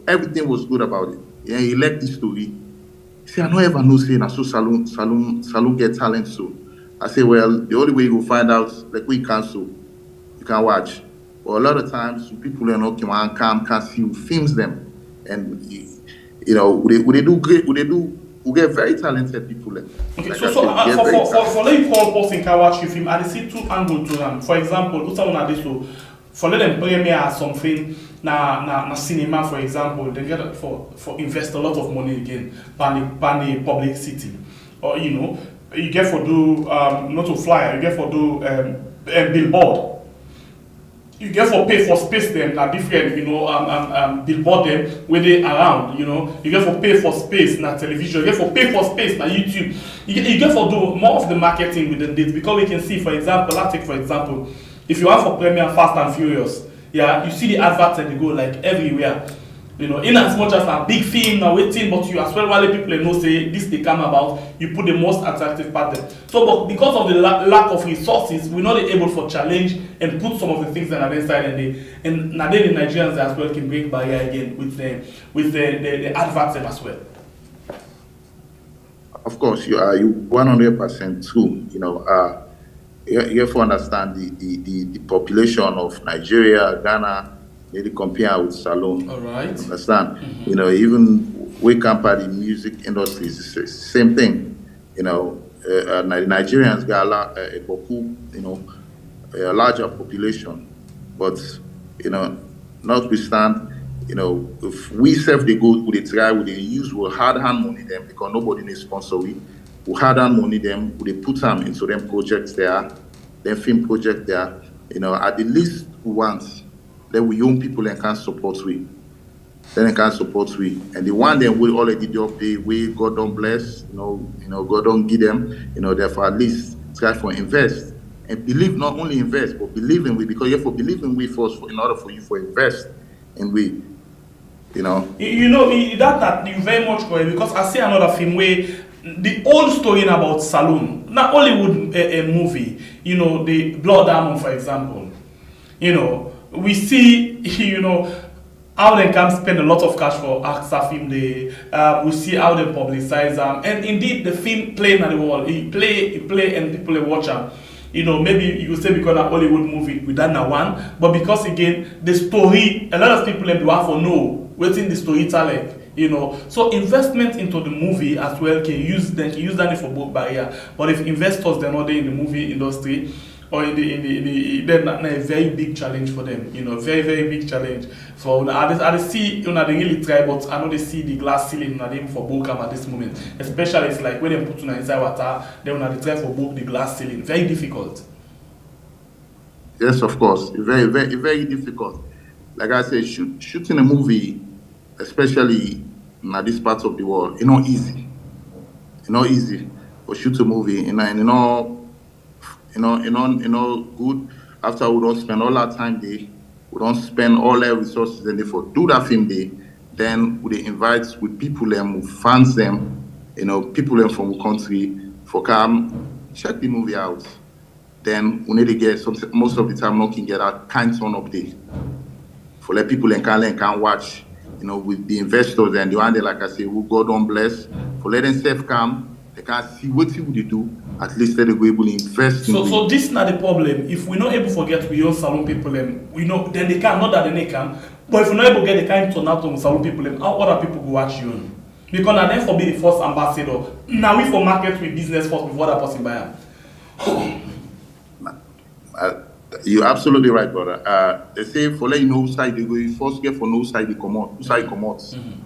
everything was good about it. Yeah, he liked the story. He said, I don't ever know say, so saloon get talent so. I say, well, the only way you will find out, like we cancel, you can watch. But a lot of times, people can't see who films them. And, they do great, we get very talented people. Okay, like for let you call person can watch your film, I see two angles to them. For example, for let them premiere something na cinema, for example, they get for invest a lot of money again pan the publicity. Or you get for do not to flyer, you get for do billboard. You get for pay for space them na different, you know, billboard them where they around, you know. You get for pay for space na television. You get for pay for space na YouTube. You get for do more of the marketing within this because we can see, for example, let's take for example, if you want for premiere Fast and Furious, yeah, you see the adverts and they go like everywhere. You know, in as much as a big film now waiting, but you as well while people know say this they come about, you put the most attractive pattern. So, but because of the lack of resources, we're not able for challenge and put some of the things that are inside, and now the Nigerians as well can break barrier again with the adverts as well. Of course, you 100% true. You know, you have to understand the population of Nigeria, Ghana. They compare with Salone. All right. Understand? Mm-hmm. You know, even we compare the music industry, it's the same thing. You know, Nigerians got a larger population, but you know, notwithstanding, you know, if we self they go, we try, we use, we hard hand money them because nobody needs sponsor we hard hand money them, we put them into them projects there, them film project there. You know, at the least once. Then we young people and can support we. Then they can support we. And the one then we already do pay we God don't bless, you know, God don't give them, you know, therefore at least try for invest. And believe not only invest, but believe in we because you have to believe in we first in order for you to invest in we. You know. You know, that you very much correct because I see another film where the old story about Salone, not Hollywood a movie, you know, the Blood Diamond, for example, you know. We see, you know, how they can spend a lot of cash for AXA film day. We see how they publicize them, and indeed the film playing at the wall. He play, and people watch them. You know, maybe you say because a Hollywood movie we done that one, but because again the story, a lot of people do have to know waiting the storytelling. You know, so investment into the movie as well can use that for both barrier. But if investors they're not there in the movie industry. Or in the then a very big challenge for them, you know, very big challenge. So I see, you know, they really try, but I know they see the glass ceiling them for Bokam at this moment. Especially it's like when they put inside water, they when they try for book the glass ceiling. Very difficult. Yes, of course, very difficult. Like I said, shooting a movie, especially in this part of the world, it's not easy. It's not easy. But shoot a movie, good. After we don't spend all our time there, we don't spend all our resources and therefore do that film day. Then we invite with people them, who fans them, you know, people them from the country for come check the movie out. Then we need to get some. Most of the time, not can get a kind turn up there for let people and can watch. You know, with the investors and the one they like I say, who God don't bless for let them safe come. They can see what they do. At least they're able to invest. So this is not the problem. If we're not able to forget we own Salone people, we know then they can. Not that they can. But if we're not able to get the kind turn out on Salone people, how other people go watch you? Because now then for be the first ambassador. Now we for market with business first before that person buy them. You're absolutely right, brother. They say for let you know whose side they go, you first get for no side they come out. Whose side come out?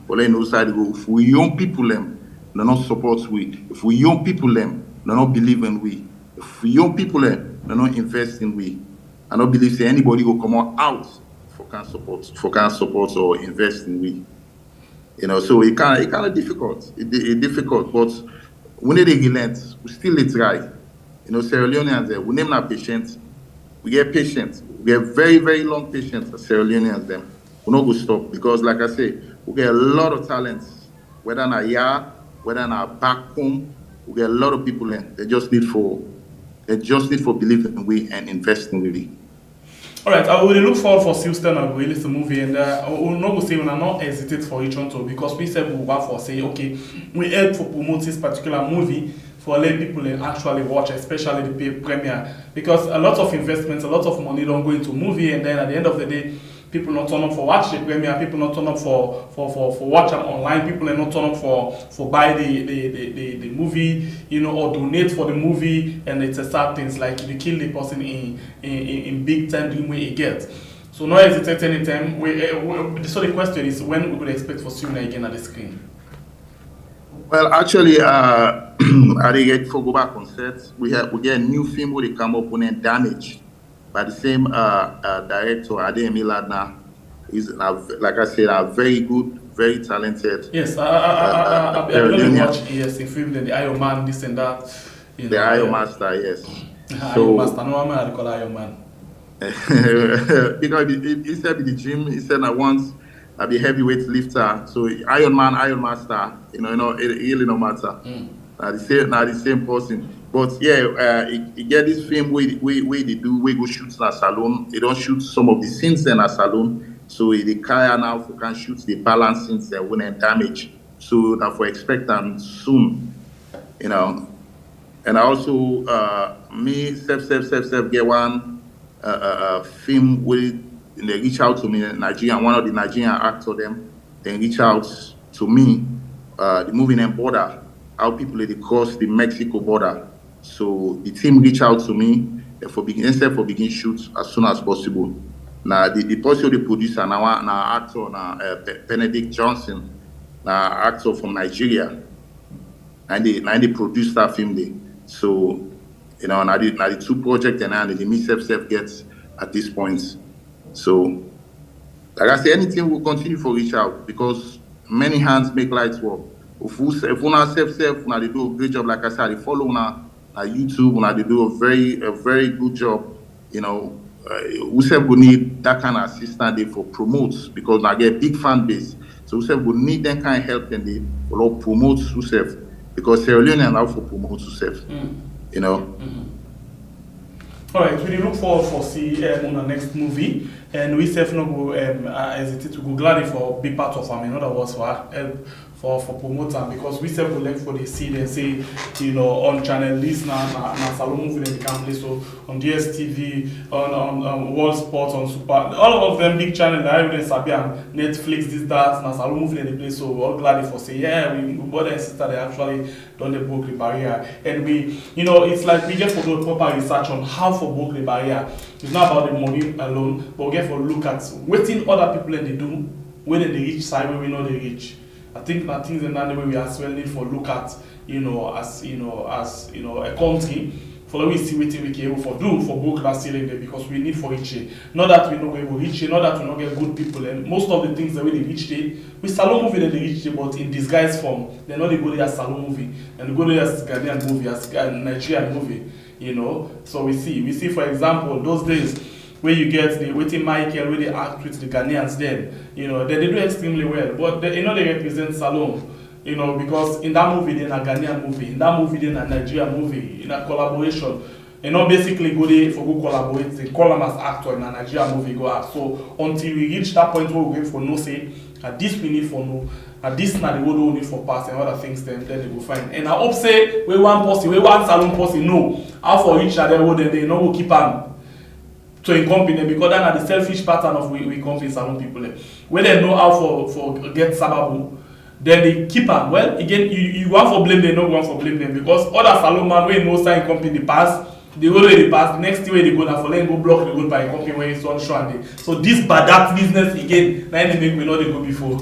For let you know whose side they go. If we young people them, they not support we. If we young people them, they not believe in we. If we young people them, they not invest in we. I don't believe say anybody will come out for can support or invest in we. You know, so it kind of difficult. It's difficult, but we need to relent. We still try. You know, Sierra Leoneans there, we name our patience. We get patient. We get very long patience as Sierra Leoneans them. We not go stop because, like I say, we get a lot of talents, whether in our yard, whether in our back home. We get a lot of people in. They just need for believing in we and investing in we. All right, I will look forward for Silston and release the movie, and we'll not go say we will not hesitate for each one because we said we will for say okay, we help for promote this particular movie for let people actually watch, especially the premiere, because a lot of investments, a lot of money don't go into movie, and then at the end of the day, people not turn up for watch the premiere, people not turn up for watch them online, people are not turn up for buy the movie, you know, or donate for the movie, and it's a sad things like you kill the person in big time doing what you get. So no hesitate anytime. So the question is when we could expect for Suna again at the screen. Well, actually, I did get for go back on set. We get a new film where they come up on Damage. by the same director, Adeyemi Ladna. He's, like I said, a very good, very talented. Yes, I really watch the film, the Iron Man, this and that. The Iron Master, yes. Iron Master, no one I call Iron Man. Because he said in the gym, he said I once I be heavyweight lifter. So Iron Man, Iron Master, it really no matter. Now the same person. But yeah, he get this film where they go shoot in a saloon. They don't shoot some of the scenes in a saloon. So the car now can shoot the balance scenes and win and damage. So that for expect them soon, And I also me self get one film where they reach out to me in Nigeria. One of the Nigerian actors them then reach out to me. The movie named Border, how people they cross the Mexico border. So the team reach out to me instead for begin shoot as soon as possible. Now the person of the producer now actor Benedict Johnson, now actor from Nigeria, and they produced that film there. So now the two projects and the me self gets at this point. So like I say, anything will continue for reach out because many hands make light work. If you not self, they do a great job. Like I said, they follow now YouTube, they do a very good job. We say we need that kind of assistance for promotes because I get a big fan base. So we say we need that kind of help and they will promote yourself because Sierra Leone allow for promote yourself. All right, we look forward for see on the next movie, and we self no go hesitate to go glad for be part of in other words for help for promoter because we self go like for the see and say on channel list na salon movie they can play so on DSTV on World Sports on Super all of them big channel that everyone sabi and Netflix this that na salon movie they play so all glad for say we brother and sister they actually done the broke the barrier and we it's like we get for do proper research on how for broke the barrier. It's not about the money alone, but we get for look at waiting other people they do when they reach side where we know they reach. I think that things in that way we as well need for look at as a country for we see what we can able for do for book that ceiling there because we need for reach it. Not that we know we will reach it, not that we not get good people and most of the things that we reach it, we salon movie that they reach it but in disguise form. They not they go there as salon movie and they go there as Ghanaian movie, as Nigerian movie, So we see for example those days where you get the waiting Michael, where they act with the Ghanaians then, they do extremely well. But they represent Salon, because in that movie, they're a Ghanaian movie, in that movie, they're a Nigerian movie, in a collaboration. Basically go there for go collaborate, they call them as actor in a Nigerian movie go out. So until we reach that point where we go for no say, at this we need for no, at this now the world need for pass and other things then they go find. And I hope say we one Salon person no, how for each other they no go keep on. So in company because that's the selfish pattern of we company salon people when they know how for get sababu then they keep on well again you want for blame them no want for blame them because other salon man wey no sign company pass they already pass the next way they go now for let go block the road by a company where it's on show and they so this bad business again now they make we know they go before.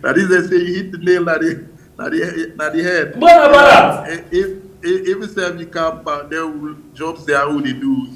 That is they say you hit the nail at the head. What about that? If you say you come back, there will jobs there who they do.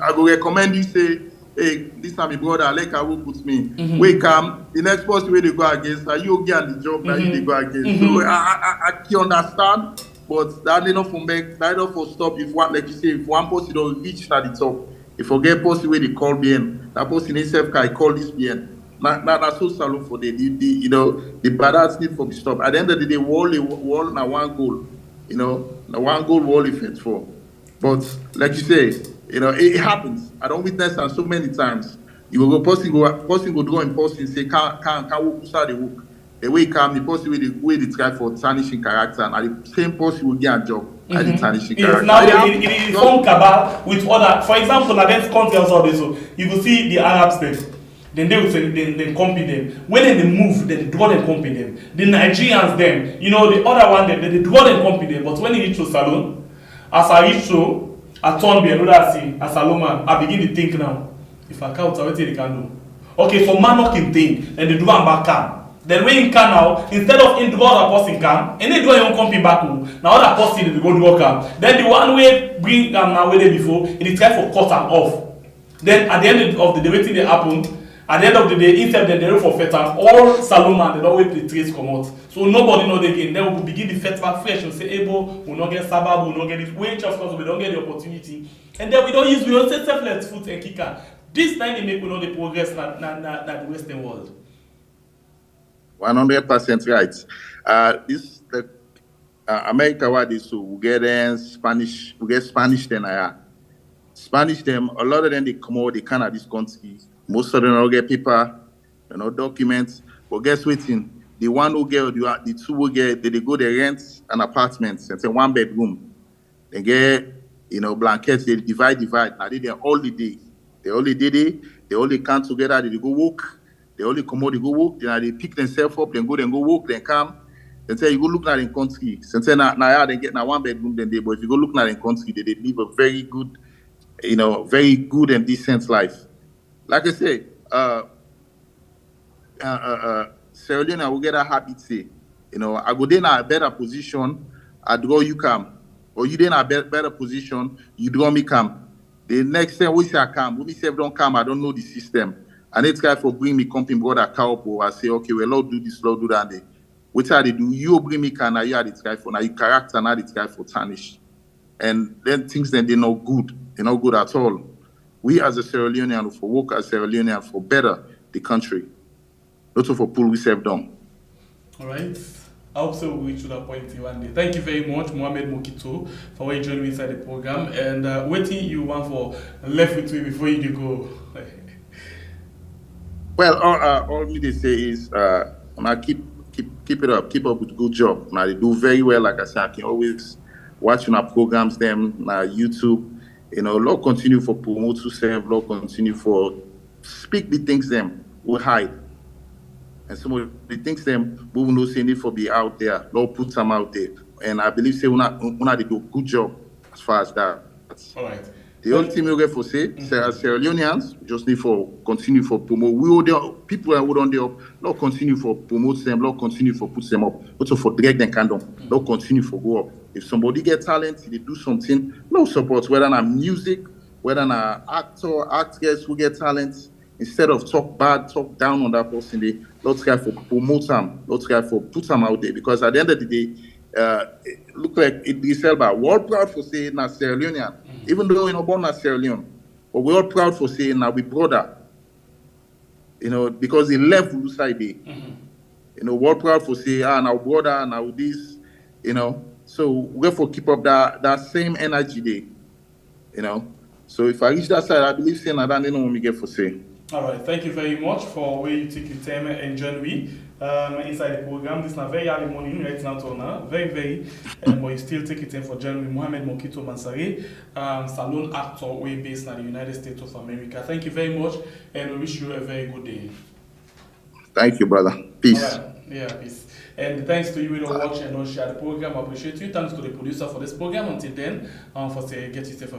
I go recommend you say, hey, this time my brother, I like how who puts me. Wake come, the next person where they go against, are you okay on the job that you they go against? So I can understand, but that enough for make, that enough for stop. If one, like you say, if one person don't reach at the top, if forget person where they call BN, that person himself can call this BN. That's so salute for the badass need for the stop. At the end of the day, wall na one goal. The one goal wall effect for. But like you say, it happens. I don't witness that so many times. You will go person go do in person say can't walk inside the work. The way come the person with the try for tarnishing character and the same person will get a job at the tarnishing character. Now it is form cabal with other for example now let's country also so you will see the Arabs there. Then they will say they company them. When they move, then they draw them company them. The Nigerians them, the other one they draw them company them. But when they reach to salon, as I reach to, I turn be another see as salon man, I begin to think now. If I can't, what they can do? Okay, so man not can think, and they do one back can. Then when in can now, instead of in the other person can, and they do your own company back home. Now other person they go do work am. Then the one way bring now way before, it try for cut am off. Then at the end of the day, wetin dey happen? At the end of the day, instead they dey for feta, all Salomon they don't wait the trace come out. So nobody know the again. Then we will begin the feta fresh and say, Ebo, we not get sabab, we not get this. Which of course we don't get the opportunity. And then we don't say selfless foot and kicker. This time they make we know the progress na the Western world. 100% right. This America what is so we get Spanish, we get Spanish then Spanish them, a lot of them they come out, they kind of this country. Most of them don't get paper, documents. But guess what? The one who get, the two who get, they go they rent an apartment, it's a 1 bedroom. They get, blankets, they divide. Now they all the day. They only did it, they only come together, they go walk, they only come out, they go walk, then they pick themselves up, then go walk, then come. Then say you go look at in country. Since now they get now 1 bedroom then they, but if you go look at in country, they live a very good, very good and decent life. Like I say, Sierra Leone will get a habit say, I go then a better position, I draw you come, or you then a better position, you draw me come. The next time we say I come, when me say don't come, I don't know the system. And it's guy for bring me company brother cowboy. I say okay, well, Lord do this, Lord do that. Which are they do? You bring me can now you are the guy for now you character now the guy for tarnish, and then things then they're not good. They're not good at all. We as a Sierra Leonean for work as Sierra Leonean for better the country. Not for pull we serve down. All right. I hope so we reach to that point one day. Thank you very much, Mohamed Mokito, for what you joined me inside the program. And waiting you want for left with me before you go. Well, all me they say is keep it up, keep up with good job. Now they do very well. Like I said, I can always watch our programs them YouTube. Lord continue for promote to serve, Lord continue for speak the things them we hide. And some of the things them we will not say need for be out there. Lord put them out there. And I believe say una they do a good job as far as that. All right. The only thing we get for say, Sierra Leoneans just need for continue for promote. We all there, people that would on there, Lord continue for promote them, Lord continue for put them up. Also for direct them kind of, Lord continue for go up. If somebody get talent, they do something, Lord support. Whether na music, whether na actors who get talent, instead of talk bad, talk down on that person, they Lord try for promote them, Lord try for put them out there. Because at the end of the day, it look like Idris Elba. We're all proud for saying na Sierra Leonean. Even though we're not born as Sierra Leone, but we're all proud for saying now we brother. Because he left side day. We're all proud for saying now brother, now this, So we have to keep up that same energy day. So if I reach that side, I believe saying that they know what we get for say. All right, thank you very much for where you take your time and join me inside the program. This is not very early morning right now, Tona. Very, but you still take your time for joining me, Mohamed Mokito Mansare, salon actor, way based in the United States of America. Thank you very much, and we wish you a very good day. Thank you, brother. Peace. All right. Yeah, peace. And thanks to you who watch and share the program. I appreciate you. Thanks to the producer for this program. Until then, for say get yourself a